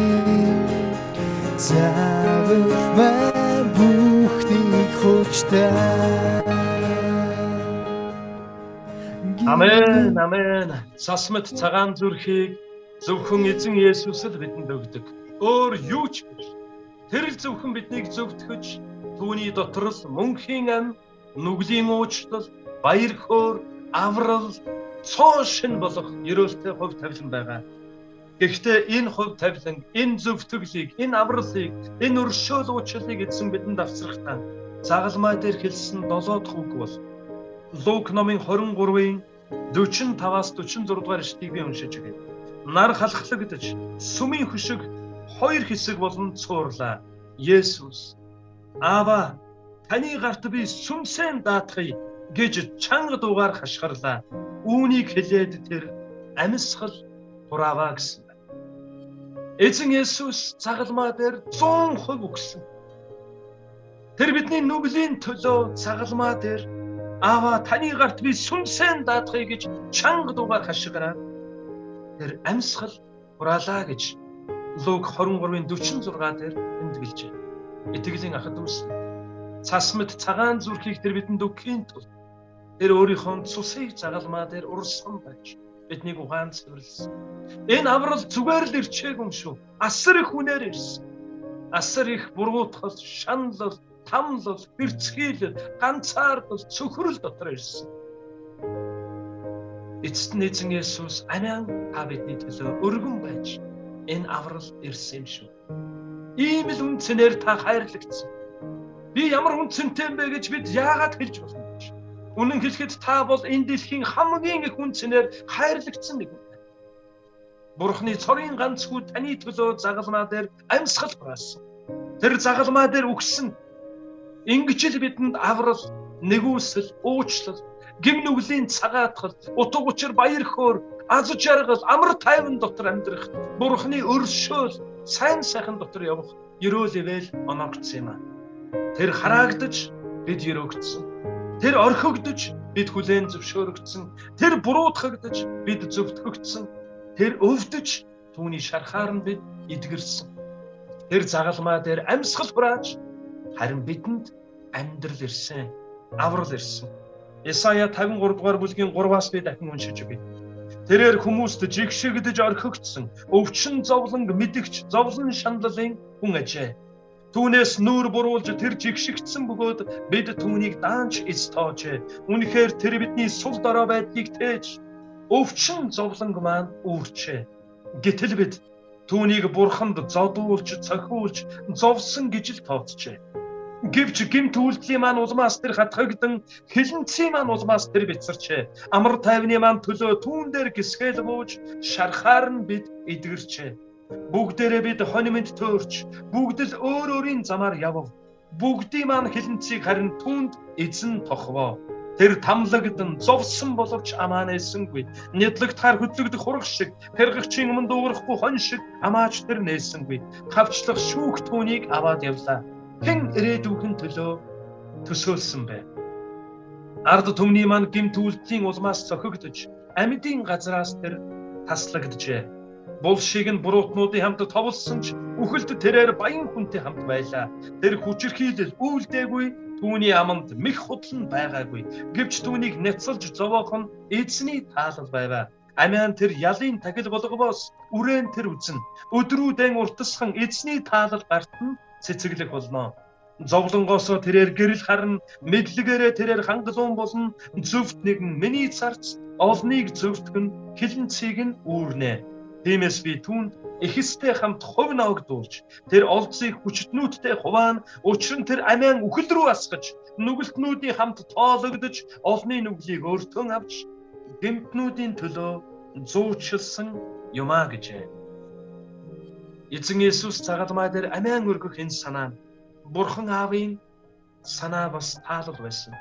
заавал май бүхнийг хүчтэй. Амен, амен. Цасмат цагаан зүрхийг зөвхөн эзэн Есүс л бидэнд өгдөг. Өөр юу ч биш. Тэр л зөвхөн биднийг зөвтгөж, түүний дотор л мөнхийн ам, нүглийн уучлал, баяр хөөр, аврал, цоо шин болох ерөөлтэй хувь тавилан байгаа. Гэхдээ энэ хувь тавилан, энэ зөвтгөлийг, энэ авралыг, энэ өршөөл уучлалыг эзэн бидэнд авчрахтаа загалмай дээр хэлсэн 7 дахь үг бол Лук номын 23-ын 45-аас 46 дугаар эшлэлийг би уншиж өгье. Нар халахлагдаж, сүмийн хөшиг 2 хэсэг болон цуурлаа. Есүс, Аава, таны гарт би сүмсэн даатгая гэж чанга дуугаар хашгирлаа. Үүнийг хэлээд тэр амьсгал хурааваа гэсэн байна. Эзэн Есүс загалмаа дээр 100% өгсөн. Тэр бидний нүглийн төлөө загалмаа дээр Аава, таны гарт би сүмсэн даатгая гэж чанга дуугаар хашгираад тэр амьсгал хураалаа гэж Лук 23-ын 46 дээр тэмдэглэжээ. Итгэлийн ахад үс. Цасмат цагаан зүрхийг тэр бидэнд өгөхийн тулд тэр өөрийнхөө цусыг загалмаа дээр урсан байж биднийг ухаан цэвэрлсэн. Энэ аврал зүгээр л ирчээгүй юм шүү. Асар их үнээр ирсэн. Асар их буруутгал, шаналл, тамлал, бэрцгийлэл, ганцаардал, цөхрөл дотор ирсэн. Эцэст нь эзэн Есүс амиан та бидний төлөө өргөн байж энэ аврал ирсэн юм шүү. Ийм л үнцнээр та хайрлагдсан. Би ямар үнцэнтэй юм бэ гэж бид яагаад хэлж болно гэж. Үнэн хэлэхэд та бол энэ дэлхийн хамгийн их үнцнээр хайрлагдсан нэг юм. Бурхны цорын ганц хүү таны төлөө загалмаа дээр амьсгал хураасан. Тэр загалмаа дээр өгсөн ингэж л бидэнд аврал, нэгүсэл, уучлал, гим нүглийн цагаатгал, утга учир баяр хөөр, аз жаргал, амар тайван дотор амьдрах, Бурхны өршөөл, сайн сайхан дотор явах ерөөл ивэл оногдсон юм аа. Тэр хараагдаж бид ерөөгдсөн. Тэр орхигдож бид хүлээн зөвшөөрөгдсөн. Тэр буруутгагдаж бид зөвтгөгдсөн. Тэр өвдөж түүний шархаар нь бид эдгэрсэн. Тэр загалмаа дээр амьсгал хурааж харин бидэнд амьдрал ирсэн, аврал ирсэн. Исая 53 дугаар бүлгийн 3-аас би дахин уншиж өгье. Тэрээр хүмүүст жигшигдэж орхигдсон, өвчин зовлон мэдгч, зовлон шаналлын хүн ажээ. Түүнээс нүүр буруулж тэр жигшигдсэн бөгөөд бид түүнийг даанч эс тоожээ. Үнэхээр тэр бидний сул дорой байдлыг тээж, өвчин зовлонг маань үүрчээ. Гэтэл бид түүнийг бурханд зодуулж, цохиулж, зовсон гэж л тооцжээ. Гэвч гэмт үйлдэлийн маань улмаас тэр хатгагдан, хилэнцгийн маань улмаас тэр бицэрчээ. Амар тайвны маань төлөө түүн дээр гисгэл бууж, шархаар нь бид эдгэрчээ. Бүгдээрээ бид хонимд төөрч, бүгд л өөр өөрийн замаар явв. Бүгдийн маань хилэнцгийг харин түүнд эзэн тохвоо. Тэр тамлагдан зовсон боловч амаа нээсэнгүй. Нядлагдахаар хөдлөгдөх хурах шиг, хэргэгчийн өмнө дуугарахгүй хон шиг амаач тэр нээсэнгүй. Тавчлах шүүх түүнийг аваад явлаа. Хэн ирээдүйн төлөө төсөөлсөн бэ? Ард түмний маань гэмт үйлдэлийн улмаас цохигдож, амьдын газраас тэр таслагджээ. Бул шиг нь буруутнуудын хамт товлсон ч үхэлд тэрээр баян хүнтэй хамт байлаа. Тэр хүчирхийлэл үйлдээгүй, түүний аманд мэх худал нь байгаагүй. Гэвч түүнийг няцалж зовоох нь эзний таалал байваа. Амиан тэр ялын тахил болгобоос үрээн тэр үзэн. Өдрүүдэн уртасхан эзний таалал гарт нь цэцэглэх болно. Зовлонгоосоо тэрээр гэрэл харна, мэдлэгээрээ тэрээр хангалуун болно. Зөвхт нэгэн миний царц, олныг зөвтгөн, хилэнцгийг нь үүрнэ. Тиймээс би түүнд эхэстэй хамт хувь ногдуулж, тэр олзыг хүчтнүүдтэй хуваан, учир нь тэр амиан үхэл рүү асгаж, нүгэлтнүүдийн хамт тоологдож, олны нүглийг өөртөө авч, гэмтнүүдийн төлөө зуучлсан юмаа гэжээ. Эзэн Есүс загалмай дээр амиан өргөх энэ санаа Бурхан Аавын санаа бас таалал байсан.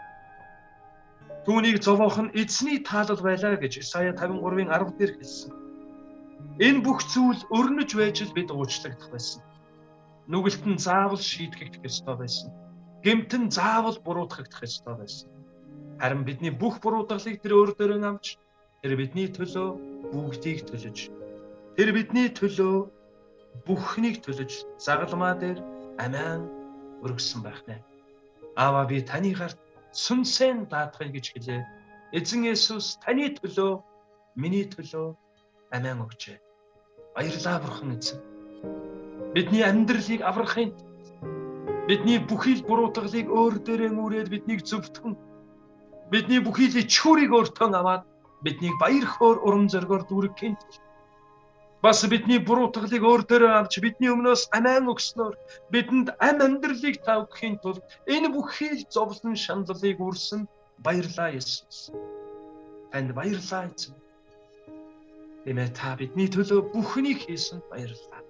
Түүнийг зовоох нь эзний таалал байлаа гэж Исая 53-ын 10 дээр хэлсэн. Энэ бүх зүйл өрнөж байж л бид уучлагдах байсан. Нүгэлт нь заавал шийтгэгдэх ёстой байсан. Гэмт нь заавал буруутгагдах ёстой байсан. Харин бидний бүх буруутгалыг тэр өөр дөрөө авч тэр бидний төлөө бүгдийг төлөж, тэр бидний төлөө бүхнийг төлөж загалмаа дээр амиан өргөсөн байх нэ. Аава, би таны гарт сүнсээ даатгая гэж хэлээ. Эзэн Есүс таны төлөө, миний төлөө амиан өгчээ. Баярлалаа бурхан эзэн. Бидний амьдралыг аврахын, бидний бүхий л буруутгалыг өөр дээрээ мөрөөд биднийг зөвтгөн, бидний бүхий л ичхүүрийг өөртөө аваад биднийг баяр хөөр урам зоригоор дүүрэхийн тулд, бас бидний буруутгалыг өөр дээрээ авч бидний өмнөөс амиан өгснөөр бидэнд ам амьдралыг та өгөхийн тулд энэ бүхий л зовлон шаналлыг үрсэн. Баярлалаа Есүс. Танд баярлалаа эзэн. Тиймээ та бидний төлөө бүхнийг хийсэн баярлалаа.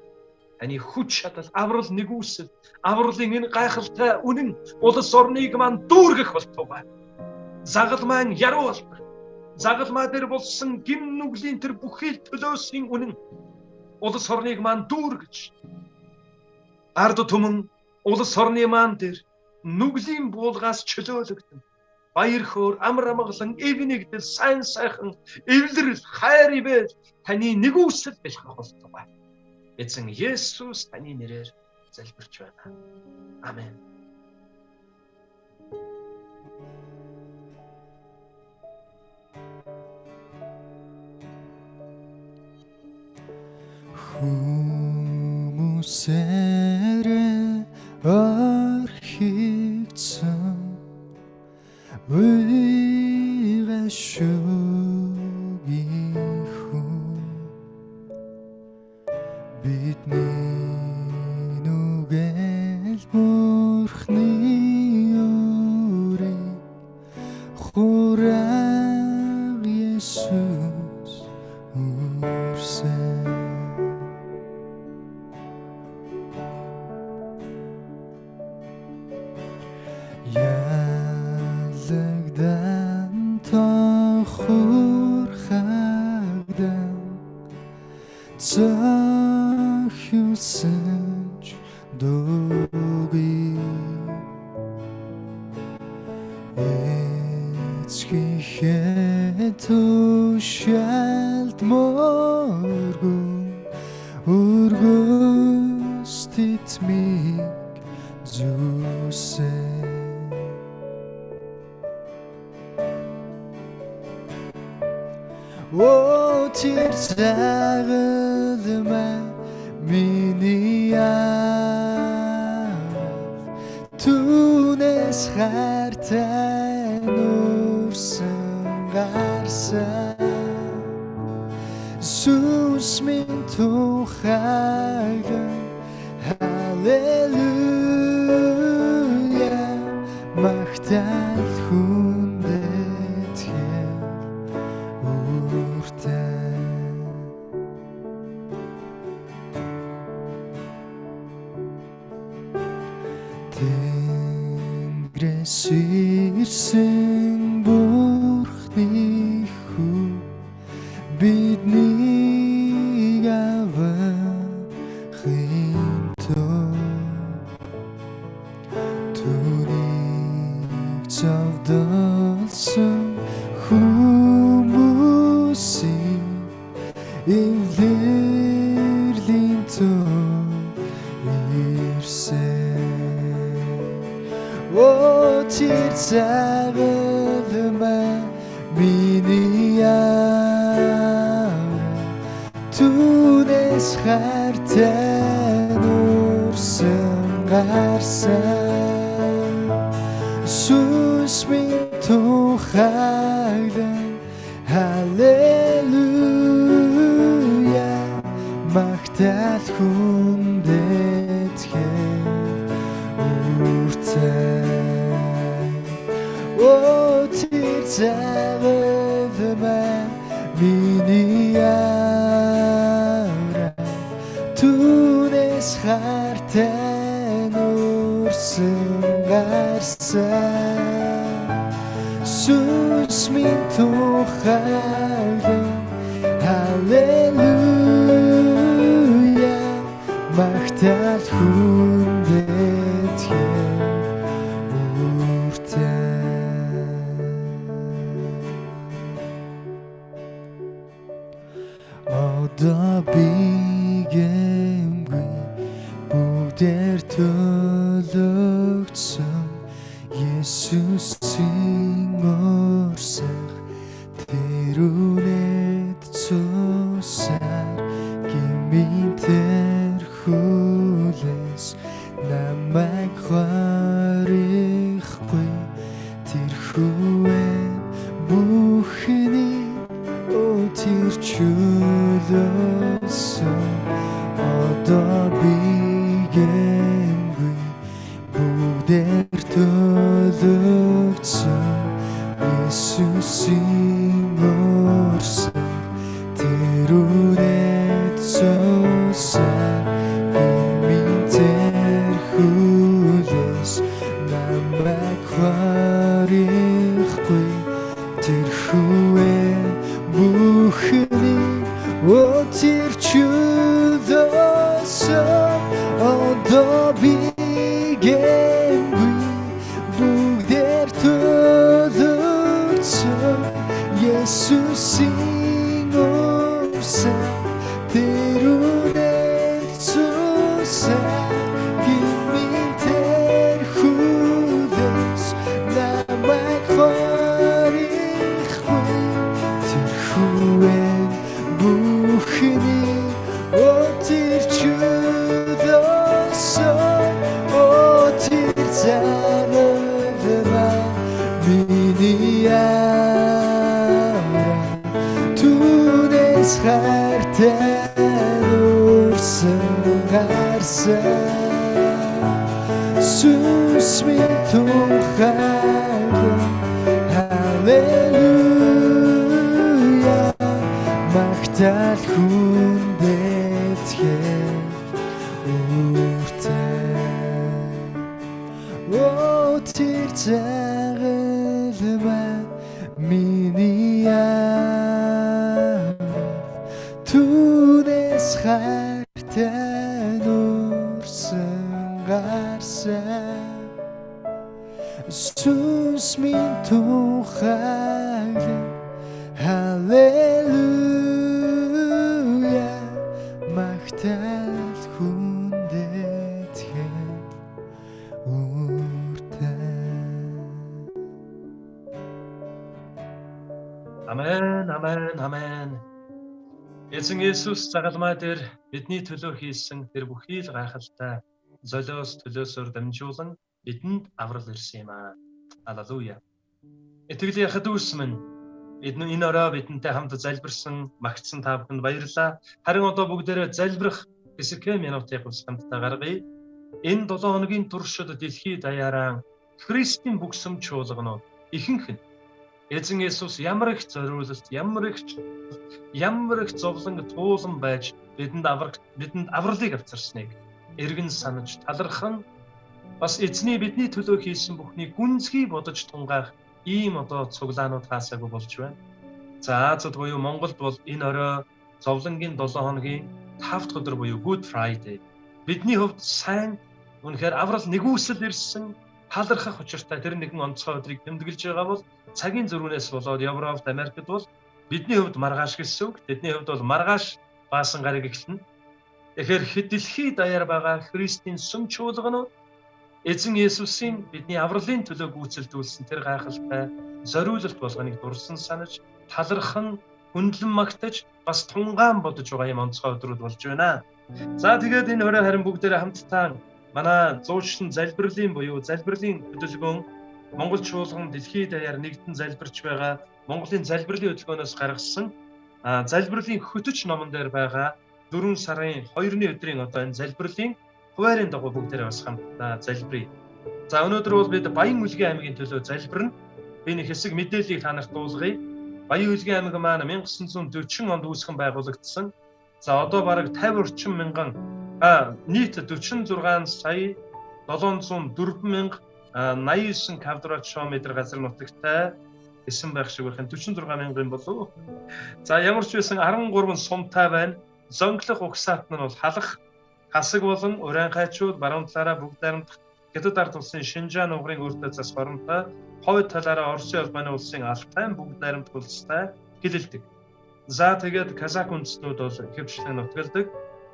Таны хүч чадал, аврал нэгүсэл, авралын энэ гайхалтай үнэн улс орныг маань дүүргэх болтугай. Загалмаан яруу болдог. Загалмаа дээр болсон гим нүглийн тэр бүхий төлөөсийн үнэн улс орныг маань дүүргэж, ард түмэн улс орны маань дээр нүглийн буулгаас чөлөөлөгдөн баяр хөөр, амар амгалан, эв нэгдэл, сайн сайхан, эвлэрэл, хайр ивэл таны нэгүсэл бэлхэх болтугай. Эзэн Есүс таны нэрээр залбирч байна. Амен. Хүмүүсээрээ орхигдсон уйгашуугийн хүн бидний нүгэл Бурхны өрийг хураг Есүс үрсэн. Ялагдсан тохур хагдан зохиулсан ч дугуй эцгийнхээ тушаалд моргон өргөс титмиг зүүсэн. О тэр загалмаа миний түүнээс хайртай нүрсэн гарсан сүнс минь тухайлан халелуя магтаал хүндэт Тэнгэрээс ирсэн Бурхны хүү биднийг авахын тулд түүнийг зовдолсон хүмүүсийн эвлэрлийн тулд ирсэн. О тэр загалмаа миний түүнээс хайртай нүрсэн гарсан сүнс минь тухайлан халелуя магтаал хүндэтгэл О тэр загалмаа миний түүнээс хайртай нүрсэн гарсан сүнс минь тухайлан халелуя магтаал хүндэт одоо бигэмгүй бүгдээр төлөгдсөн Есүсийн урсах тэр үнэт цусаар гимийн тэрхүүлээс намайг харахгүй тэрхүүэн бүхний тэр чөлөөсөн одоо бигэмгүй бүгдээр төлөгдсөн Есүсийн урсах тэр үнэт цусаар гимийн тэрхүүлээс намайг харахгүй тэрхүүэн бүхний тэр чөлөөсөн одоо бигэмгүй бүгдээр төлөгдсөн Есүсийн урсах тэр үнэт цусаар гимийн тэрхүүлээс намайг харахгүй тэрхүүэн бүхний тэр чөлөөсөн тэр зарилма миний ара түүнээс хайртай урсан гарсан сүнс минь тухайлан халелуя магтаал хүндэт тэр загилма миний ара түүнээс хайртай урсан гарсан сүнс минь тухайлан халелуя магтаал хүндэт Амен, амен, амен. Эзэн Есүс загалмай дээр бидний төлөө хийсэн тэр бүхий л гайхалтай золиос төлөөсөөр дамжуулан бидэнд аврал ирсэн юм аа. Халелуя. Итгэл яхад үсмэн энэ орой бидэнтэй хамт залбирсан, магтсан та бүхэнд баярлалаа. Харин одоо бүгдээрээ залбирах хэсэг минутыг хамтдаа гаргая. Энэ 7 хоногийн туршид дэлхийд даяараа Христийн бүгсөм чуулганууд ихэнх нь Эзэн Есүс ямар их зориулалт, ямар их зовлон туулан байж бидэнд авралыг авчирсныг эргэн санаж талархан бас эзний бидний төлөө хийсэн бүхний гүнзгий бодож тунгаах ийм одоо цуглаанууд хаасаагүй болж байна. За Азад буюу Монголд бол энэ орой зовлонгийн 7 хоногийн 5 дахь өдөр буюу Good Friday. Бидний хувьд сайн үнэхээр аврал нэгүсэл ирсэн талархах учиртай тэр нэгэн онцгой өдрийг тэмдэглэж байгаа бол цагийн зөрүүнээс болоод Европт, Америкт бол бидний хувьд маргааш гэсэн үг. Тэдний хувьд бол маргааш баасан гараг эхэлнэ. Тэгэхээр дэлхийд даяар байгаа Христийн сүм чуулганууд Эзэн Есүсийн бидний авралын төлөө гүйцэлдүүлсэн тэр гайхалтай зориулалт болгоныг дурсан санаж талархан хүндлэн магтаж бас тунгаан бодож байгаа юм онцгой өдрүүд болж байна. За тэгээд энэ өрөө харин бүгдээрээ хамтдаа манай зуучсан залбирлын буюу залбирлын хөтөлбөр Монгол чуулган дэлхийд даяар нэгдэн залбирч байгаа Монголын залбирлын хөтөлбөрөөс гаргасан залбирлын хөтөч номон дээр байгаа 4 сарын 2-ны өдрийн одоо энэ залбирлын хуваарийн дагуу бүгдээрээ бас хамтдаа залбирая. За өнөөдөр бол бид Баян Үлгийн аймгийн төлөө залбирна. Би нэг хэсэг мэдээллийг та нарт дуулгая. Баян Үлгийн аймаг маань 1940 онд үүсгэн байгуулагдсан. За одоо бараг 50 орчим мянган нийт 46 сая 704 89 квадрат километр газар нутагтай эсэн байх шиг байх 46 мянган болов. За ямар ч байсан 13 сумтай байна. Зөнглөх угсаат нь бол халах, хасаг болон урайхайчууд баруун талаараа бүгд найрамдах Хятад ард улсын Шинжаан угрын өөртөө зас хоромтой, хойд талаараа Оросын улбаны улсын Алтай бүгд найрамдах улстай хилэлдэг. За тэгээд Казак үндэстнүүд бол ихэвчлэн нутгалдаг.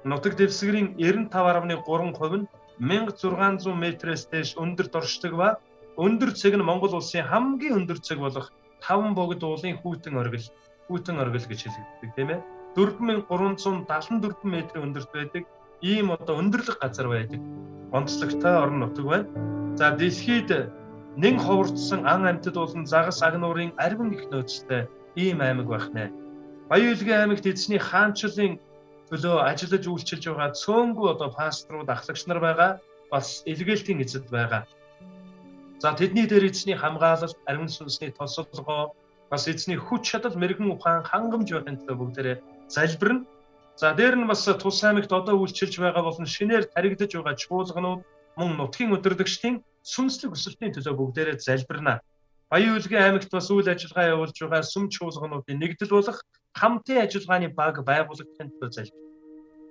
Нутаг дэвсгэрийн 95.3% нь 1600 метрээс дээш өндөр доршдог ба өндөр цэг нь Монгол улсын хамгийн өндөр цэг болох 5 богд уулын хүйтэн оргил гэж хэлэгддэг тийм ээ. 4374 метрийн өндөрт байдаг. Ийм одоо өндөрлөг газар байдаг. Онцлогтой орон нутаг байна. За дэлхийд нэн ховорцсон ан амьтад болон загас агнуурын арвин их нөөцтэй ийм аймаг байх нэ. Баян-Улгийн аймагт эзний хаанчлалын төлөө ажиллаж үйлчилж байгаа цөөнгүй одоо пасторууд, ахлагч нар байгаа. Бас илгээлтийн эзэд байгаа. За тэдний дээр эзний хамгаалалт, ариун сүнсний тосолгоо, бас эзний хүч чадал, мэрэгэн ухаан, хангамж байхын төлөө бүгдээрээ залбирна. За дээр нь бас тус аймагт одоо үйлчилж байгаа болон шинээр таригдаж байгаа чуулганууд мөн нутгийн удирдагчдын сүнслэг өсөлтийн төлөө бүгдээрээ залбирна. Баян-Улгийн аймагт бас үйл ажиллагаа явуулж байгаа сүм чуулгануудын нэгдэл болох хамтын ажиллагааны баг байгуулагдахын төлөө залбирна.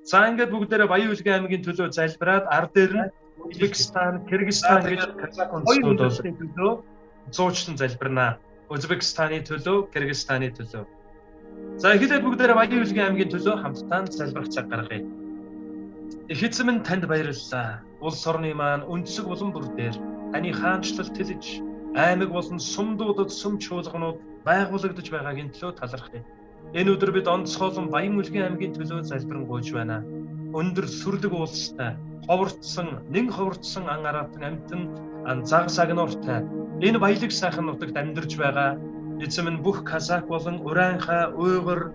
За ингээд бүгдээрээ Баян-Улгийн аймгийн төлөө залбираад ард дээр нь Узбекистан, Кыргызстан гэж Казак үндэстнүүд улсын төлөө зуучлан залбирна. Узбекистаны төлөө, Кыргызстаны төлөө. За эхлээд бүгдээрээ Баян-Улгийн аймгийн төлөө хамтдаа залбирах цаг гаргая. Их эзэн минь танд баярлалаа. Улс орны маань өнцөг болон бүр дээр таны хаанчлал тэлж, аймаг болон сумдуудад сүм чуулганууд байгуулагдаж байгаагийн төлөө талархъя. Энэ өдөр бид онцгойлон Баян-Улгийн аймгийн төлөө залбирanгуйж байна. Өндөр сүрлэг уулстай, нэн ховорцсон ан араатан амтэн загас агнууртай энэ баялаг сайхан нутагт амьдарч байгаа эзэм нь бүх Казак болон Урайхай, Уйгур,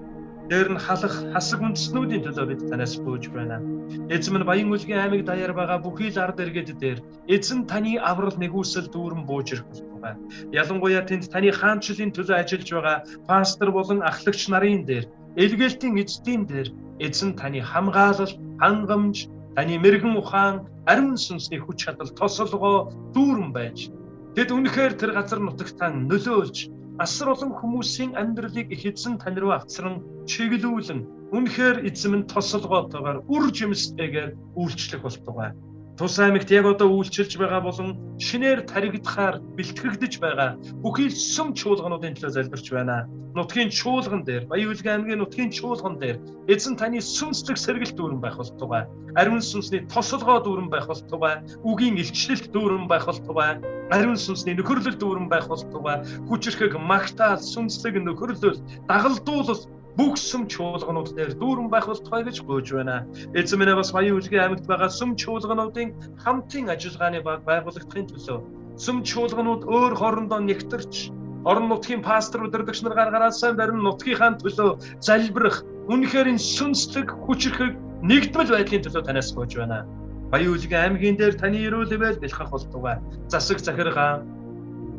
дээр нь халах, хасаг үндэстнүүдийн төлөө бид танаас гуйж байна. Эзэм нь Баян-Улгийн аймаг даяар байгаа бүхий л ард иргэд дээр эзэн таны аврал нэгүсэл дүүрэн бууж ирэх болтугай. Ялангуяа тэнд таны хаанчлалын төлөө ажиллаж байгаа пастор болон ахлагч нарын дээр, илгээлтийн эзэдийн дээр эзэн таны хамгаалал, хангамж, таны мэрэгэн ухаан, ариун сүнсний хүч чадал тосолгоо дүүрэн байж тэд үнэхээр тэр газар нутагтаа нөлөөлж асар олон хүмүүсийн амьдралыг их эзэн тань руу авцран чиглүүлэн үнэхээр эзэм нь тосолгоотойгоор үр жимстэйгээр үйлчлэх болтугай. Тус аймагт яг одоо үйлчилж байгаа болон шинээр таригдахаар бэлтгэгдэж байгаа бүхий сүм чуулгануудын төлөө залбирч байна. Нутгийн чуулган дээр, Баян-Улгийн аймгийн нутгийн чуулган дээр эзэн таны сүнслэг сэргэлт дүүрэн байх болтугай. Ариун сүнсний тосолгоо дүүрэн байх болтугай. Үгийн илчлэлт дүүрэн байх болтугай. Ариун сүнсний нөхөрлөл дүүрэн байх болтугай. Хүчрхэг магтаал, сүнслэг нөхөрлөл, дагалдуулал бүх сүм чуулганууд дээр дүүрэн байх болтугай гэж гуйж байна. Эзэн минь бас Баян-Улгийн аймагт байгаа сүм чуулгануудын хамтын ажиллагааны баг байгуулагдахын төлөө сүм чуулганууд өөр хоорондоо нэгтэрч орон нутгийн пастор удирдагч нар гаргараасан барин нутгийнхаа төлөө залбирах үнэхээр энэ сүнслэг хүчрхэг нэгдмэл байдлын төлөө танаас гуйж байна. Баян-Улгийн аймгийн дээр таны эрүүл мэйл бэлхэх болтугай. Засаг захиргаа,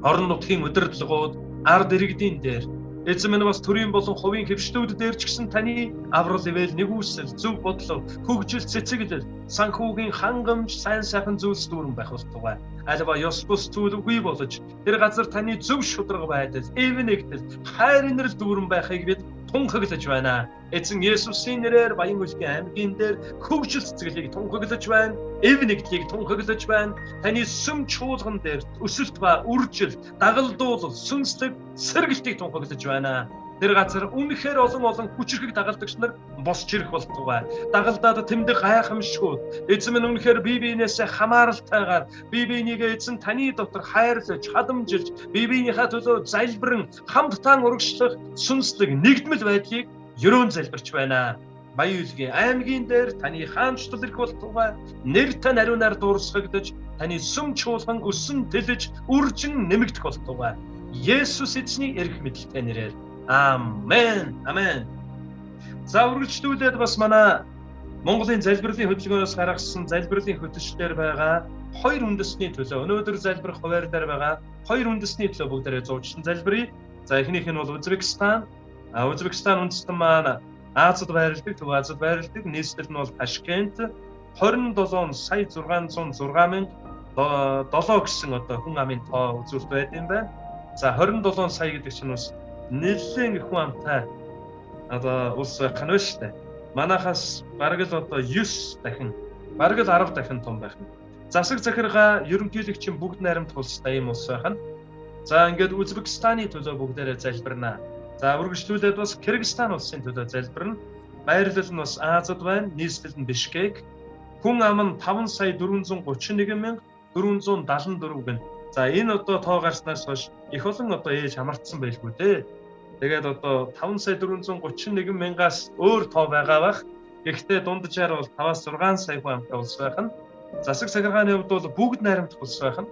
орон нутгийн удирдлагууд, ард иргэдийн дээр эзэн минь бас төрийн болон хувийн хэвшлүүд дээр ч гэсэн таны аврал ивэл нэгүсэл, зөв бодлого, хөгжил, цэцэглэл, санхүүгийн хангамж, сайн сайхан зүйлс дүүрэн байх болтугай. Альва ёс бус зүйл үгүй болж тэр газар таны зөв шударга байдал, эв нэгдэл, хайр инрэл дүүрэн байхыг бид тунхаглаж байна. Эзэн Есүсийн нэрээр Баян-Улгийн аймгийн дээр хөгжил цэцгэлийг тунхаглаж байна. Эв нэгдлийг тунхаглаж байна. Таны сүм чуулган дээр өсөлт ба үржил, дагалдуулал, сүнслэг сэргэлтийг тунхаглаж байна. Тэр газар үнэхээр олон хүчрхэг дагалдагч нар босч ирэх болтугай. Дагалдаад тэмдэг гайхамшгүй. Эзэн минь үнэхээр бие биенээсээ хамааралтайгаар бие бинийгээ эзэн таны дотор хайрлаж, хадамжилж, бие биенийхээ төлөө залбирэн хамтдаа урагшлах сүнслэг нэгдмэл байдлыг ерөөн залбирч байна. Баян-Улгийн аймгийн дээр таны хаанчлал ирэх болтугай. Нэр тань ариунаар дуурсгагдаж, таны сүм чуулган өсөн тэлж, үржин нэмэгдэх болтугай. Есүс эзний эрх мэдэлтэй нэрээр. Амен. Амен. За үргэлжлүүлээд бас манай Монголын залбирлын хөтөлбөрөөс гаргасан залбирлын хөтөлбөртөр байгаа хоёр үндэсний төлөө өнөөдөр залбирах хуваар дээр байгаа хоёр үндэсний төлөө бүгдээрээ зуучлан залбирая. За эхнийх нь бол Узбекистан. Узбекистан үндэстэн маань Азад байрладаг, Төв Азад байрладаг. Нийслэл нь бол Ташкент. 27 сая 606 мянга 7 гэсэн одоо хүн амын тоо үзүүлэлт байд юм байна. За 27 сая гэдэг чинь бас нэлээд их хүн амтай одоо улс байх нь шүү дээ. Манайхаас бараг л одоо 9 дахин, бараг л 10 дахин том байх нь. Засаг захиргаа ерөнхийлөгчийн бүгд найрамд тулстай юм улс байх нь. За ингээд Узбекистаны төлөө бүгдээрээ залбирнаа. За үргэлжлүүлээд бас Кыргызстан улсын төлөө залбирна. Байрлал нь бас Азад байна, нийслэл нь Бишкек. Хүн ам нь 5,431,474 гэн. За энэ одоо тоо гарснаас хойш их олон одоо ээж хамартсан байлгүй дээ. Тэгээд одоо 5,431,000-аас өөр тоо байгаа бах. Гэхдээ дунджаар бол 5-6 сая хүн амтай улс байх нь. Засаг захиргааны хувьд бол бүгд найрамдах улс байх нь.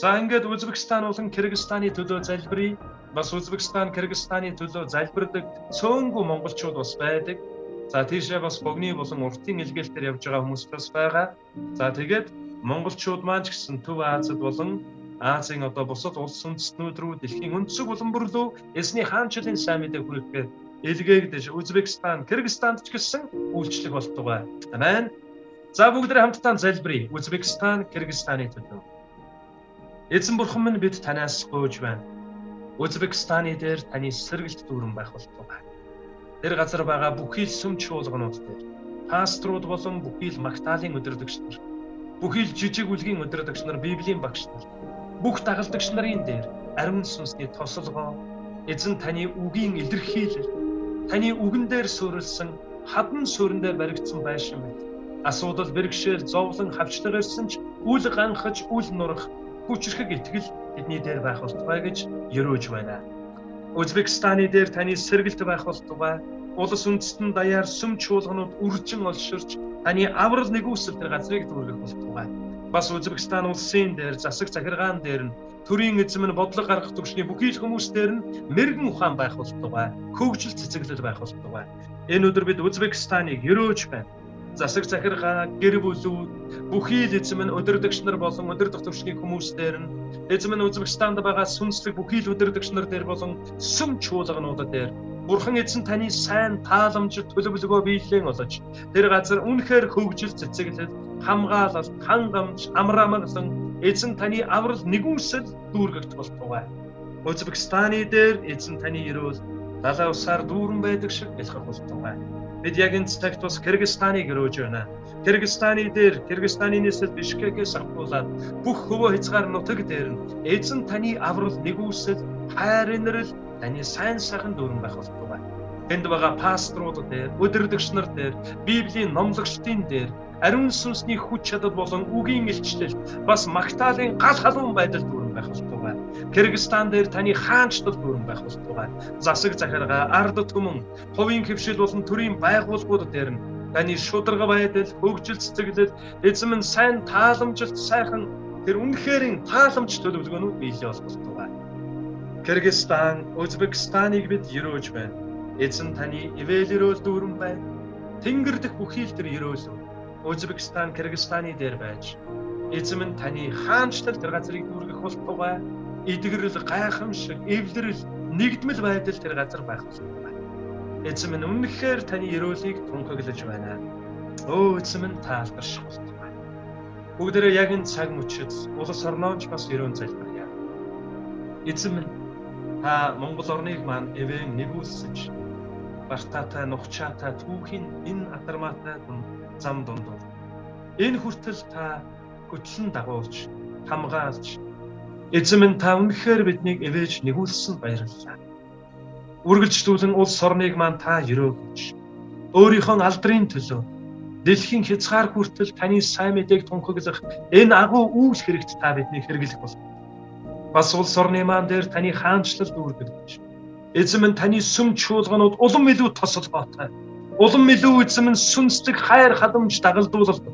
За ингээд Узбекистан болон Кыргызстаны төлөө залбирая. Бас Узбекистан, Кыргызстаны төлөө залбирдаг цөөнгүй монголчууд бас байдаг. За тийшээ бас богны болон уртын илгээлтээр явж байгаа хүмүүс бас байгаа. За тэгээд монголчууд маань ч гэсэн Төв Азид болон Азийн одоо бусад улс үндэстнүүд рүү дэлхийн өнцөг улам руу эсний хаанчлалын сайн мэдээг хүргэхээр илгээгдэж Узбекистан, Кыргызстанд ч гэсэн үйлчлэх болтугай. Амен. За бүгдээ хамтдаа залбирая. Узбекистан, Кыргызстаны төлөө. Эзэн бурхан минь бид танаас гуйж байна. Узбекистаны дээр таны сэргэлт дүүрэн байх болтугай. Тэр газар байгаа бүхий л сүм чуулганууд дээр пасторууд болон бүхий л магтаалын өдөрдөгч нар, бүхий л жижиг үлгийн өдөрдөгч нар, Библийн багш нар, бүх дагалдагч нарын дээр ариун сүнсний тосолгоо, эзэн таны үгийн илэрхийлэл, таны үгэн дээр суурилсан хадан суурьндээ баригдсан байшин мэт. Асуудал бэрхшээл зовлон хавчлаг ирсэн ч үл ганхаж үл нурах хүчрхэг итгэл тэдний дээр байх болтугай гэж ерөөж байна. Узбекистаны дээр таны сэргэлт байх болтугай. Улс үндэстэн даяар сүм чуулганууд үржин олширч таны аврал нэгүсэл тэр газрыг дүүргэх болтугай. Бас Узбекистан улсын дээр засаг захиргаан дээр нь төрийн эзэм нь бодлого гаргах төвшний бүхий л хүмүүс дээр нь мэрэгэн ухаан байх болтугай. Хөгжил цэцэглэл байх болтугай. Энэ өдөр бид Узбекистаныг ерөөж байна. Засаг захиргаа, гэр бүлүүд, бүхий л эзэм нь өдөрдөгч нар болон өдөрдөх төвшний хүмүүс дээр нь эзэм нь Узбекистанд байгаа сүнслэг бүхий л өдөрдөгч нар дээр болон сүм чуулгануудад дээр Бурхан эзэн таны сайн тааламжид төлөвлөгөө биелэн олж тэр газар үнэхээр хөгжил цэцэглэл, хамгаалалт, хангамж, амраамгалан эзэн таны аврал нэгүсэл дүүргэгдэх болтугай. Узбекистаны дээр эзэн таны ерөөл далай усаар дүүрэн байдаг шиг бэлхэх болтугай. Бид яг энэ цагт бас Кыргызстаныг өрөөж байна. Кыргызстаны дээр Кыргызстаны нийслэл Бишкекээс ахуулаад бүх хөвөө хязгаар нутаг дээр нь эзэн таны аврал нэгүсэл, хайр инрэл таны сайн сайхан дүүрэн байх болтугай. Энд байгаа пасторууд дээр, өдөрдөгч нар дээр, Библийн номлогчдын дээр ариун сүнсний хүч чадал болон үгийн илчлэл бас магтаалын гал халуун байдал дүүрэн байх болтугай. Кыргызстан дээр таны хаанчлал дүүрэн байх болтугай. Засаг захиргаа, ард түмэн, хувийн хөвшил болон төрийн байгууллагууд дээр нь таны шударга байдал, хөгжил цэцэглэл, эзэм нь сайн тааламжилт сайхан тэр үнэхэрийн тааламж төлөвлөгөөнүүд биелээ болох болтугай. Кыргызстан, Узбекистаныг бид ерөөж байна. Эзэн таны ивэл ерөөл дүүрэн байна. Тэнгэр дэх бүхий л тэр ерөөлөв. Узбекистан, Кыргызстаны дээр байж эзэм нь таны хаанчлал тэр газрыг дүүргэх болтугай. Эдгэрэл, гайхамшиг, эвлэрэл, нэгдмэл байдал тэр газар байх болтугай. Эзэм нь үнэхээр таны ерөөлийг тунхаглаж байна. Өө эзэм нь таалдарших болтугай. Бүгдээрээ яг энэ цаг мөчид улс орнооч бас ерөөн залбирая. Эзэм нь та Монгол орныг маань эвэн нэгүүлсэж бартаатай, нухчаатай, түүхийн энэ атармаатай зам дундуур энэ хүртэл та хөтлөн дагуулж, хамгаалж эзэм нь та үнэхээр биднийг эвэж нэгүүлсэн баярлалаа. Үргэлжлүүлэн улс орныг маань та ерөөгч. Өөрийнхөө алдрын төлөө дэлхийн хязгаар хүртэл таны сайн мэдээг тунхаглах энэ агуу үйл хэрэгт та биднийг хэрэглэх болно. Бас улс орны маань дээр таны хаанчлал дүүргэж. Эзэм нь таны сүм чуулганууд улам илүү тосолгоотой. Улам илүү эзэм нь сүнслэг хайр хадамж дагалдуулалт.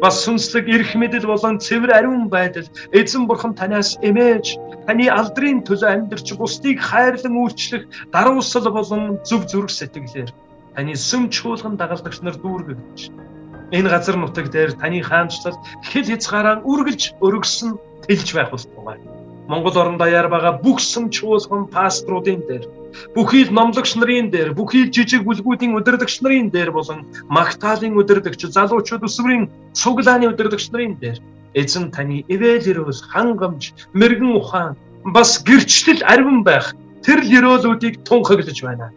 Бас сүнслэг эрх мэдэл болон цэвэр ариун байдал эзэн бурхан танаас эмээж таны алдрын төлөө амьдарч бусдыг хайрлан үйлчлэх даруусал болон зөв зүрх сэтгэлээр таны сүм чуулган дагалдагч нар дүүргэж. Энэ газар нутаг дээр таны хаанчлал хэл хязгаараа үргэлж өргөсөн тэлж байх болтугай. Монгол орон даяар байгаа бүх сүм чуулган пасторуудын дээр, бүхий л номлогч нарын дээр, бүхий л жижиг бүлгүүдийн удирдагч нарын дээр болон магтаалын удирдагч, залуучууд өсвөрийн цуглааны удирдагч нарын дээр Эзэн таны ивэл өрөөс хангамж, мэрэгэн ухаан, бас гэрчлэл арвин байх тэр л өрөөлүүдийг тунхаглаж байна.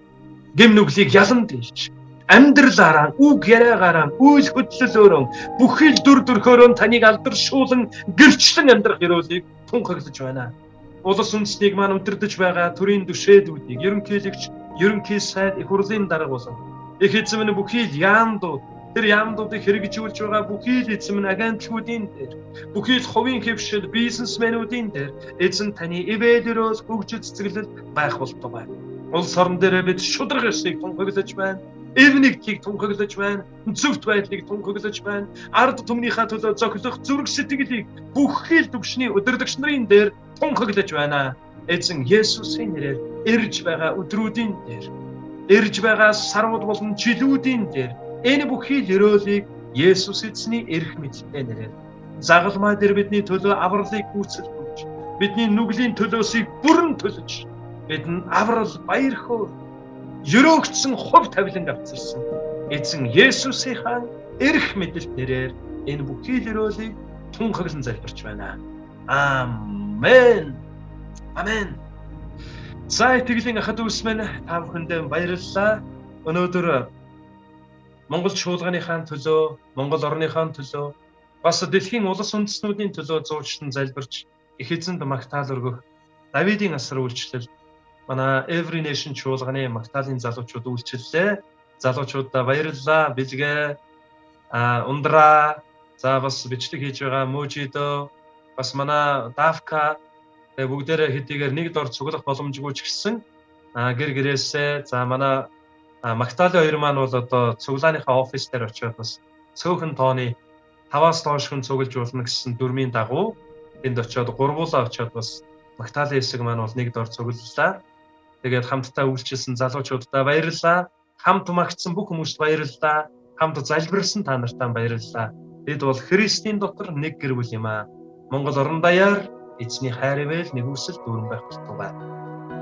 Гэм нүглийг ялан дийлж, амьдралаараа, үг яриагаараа, үйл хөдлөлөөрөө, бүхий л дүр төрхөөрөө таныг алдаршуулан гэрчлэн амьдрах өрөөлийг тунхаглаж байна. Улс үндэстнийг маань удирдах байгаа төрийн түшээдүүдийг ерөнхийлөгч, ерөнхий сайд их хурлын дарга болон их эзэм нь бүхий л яамдууд, тэр яамдуудыг хэрэгжүүлж байгаа бүхий л эзэм нь агентлагуудын дээр, бүхий л хувийн хөвшил, бизнесмэнүүдийн дээр эзэн таны ивэл өрөөс хөгжил цэцэглэл байх болтугай. Улс орон дээр бид шудраг ёсыг тунхаглаж байна. Эв нэгдлийг тунхаглаж байна. Зөвхт байдлыг тунхаглаж байна. Ард түмнийхээ төлөө зохилох зүрх сэтгэлийг бүхий л түвшний удирдагч нарын дээр тунхаглаж байна. Эзэн Есүсийн нэрээр ирж байгаа өдрүүдийн дээр, ирж байгаа сарууд болон жилүүдийн дээр энэ бүхий л өрөөлийг Есүс эзний эрх мэдэлтэй нэрээр загалмай дээр бидний төлөө авралыг гүйцэлгэж, бидний нүглийн төлөөсийг бүрэн төлөж, бидэнд аврал, баяр хөөр, өрөөгдсөн хувь тавилан авчирсан эзэн Есүсийн эрх мэдэлт нэрээр энэ бүхий л өрөөлийг тунхаглан залбирч байна. Амен. Амен. За итгэлийн ахад үс минь та бүхэндээ баярлалаа. Өнөөдөр Монгол чуулганыхаа төлөө, Монгол орныхаа төлөө, бас дэлхийн улс үндэстнүүдийн төлөө зуучлан залбирч их эзэнд магтаал өргөх Давидын асар үйлчлэл манай Every Nation чуулганы магтаалын залуучууд үйлчлэлээ. Залуучуудаа баярлалаа. Бэлгээ, ундраа, за бас бичлэг хийж байгаа Мужидо, бас манай Давка бүгдээрээ хэдийгээр нэг дор цуглах боломжгүй ч гэсэн гэр гэрээсээ за манай магтаалын хоёр маань бол одоо цуглааныхаа офис дээр очиод бас цөөхөн тооны 5-аас доош хүн цуглаж болно гэсэн дүрмийн дагуу энд очиод гурвуулаа очиод бас магтаалын хэсэг маань бол нэг дор цуглалаа. Тэгээд хамтдаа үйлчилсэн залуучуудаа баярлалаа. Хамт магтсан бүх хүмүүст баярлалаа. Хамт залбирсан та нартаа баярлалаа. Бид бол Христийн дотор нэг гэр бүл юм аа. Монгол орон даяар эзний хайр ивэл нэгүсэл дүүрэн байх болтугай.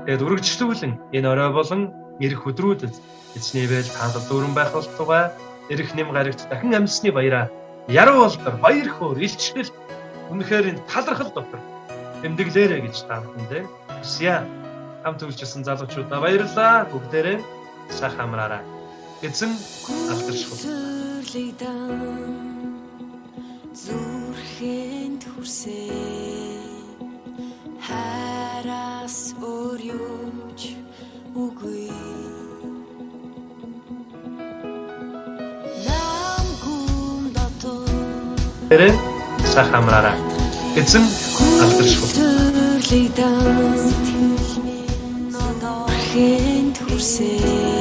Тэгээд үргэлжлүүлэн энэ орой болон ирэх өдрүүдэд эзний ивэл таандад дүүрэн байх болтугай. Ирэх нэм гарагт дахин амьсны баяраа, яруу болдор, баяр хөөр, илчлэл үнэхээр энэ талархал дотор тэмдэглээрэй гэж та бүхэндээ хүсье. Хамт үйлчилсэн залуучуудаа баярлалаа. Бүгдээрээ сайхан амраарай. Эзэн алдаршгүй. Зүрхэнд хүрсэн хараас өөр юуч үгүй. Намгүн дотор сайхан амраарай. Эзэн алдаршгүй. Хэнт хүрсэн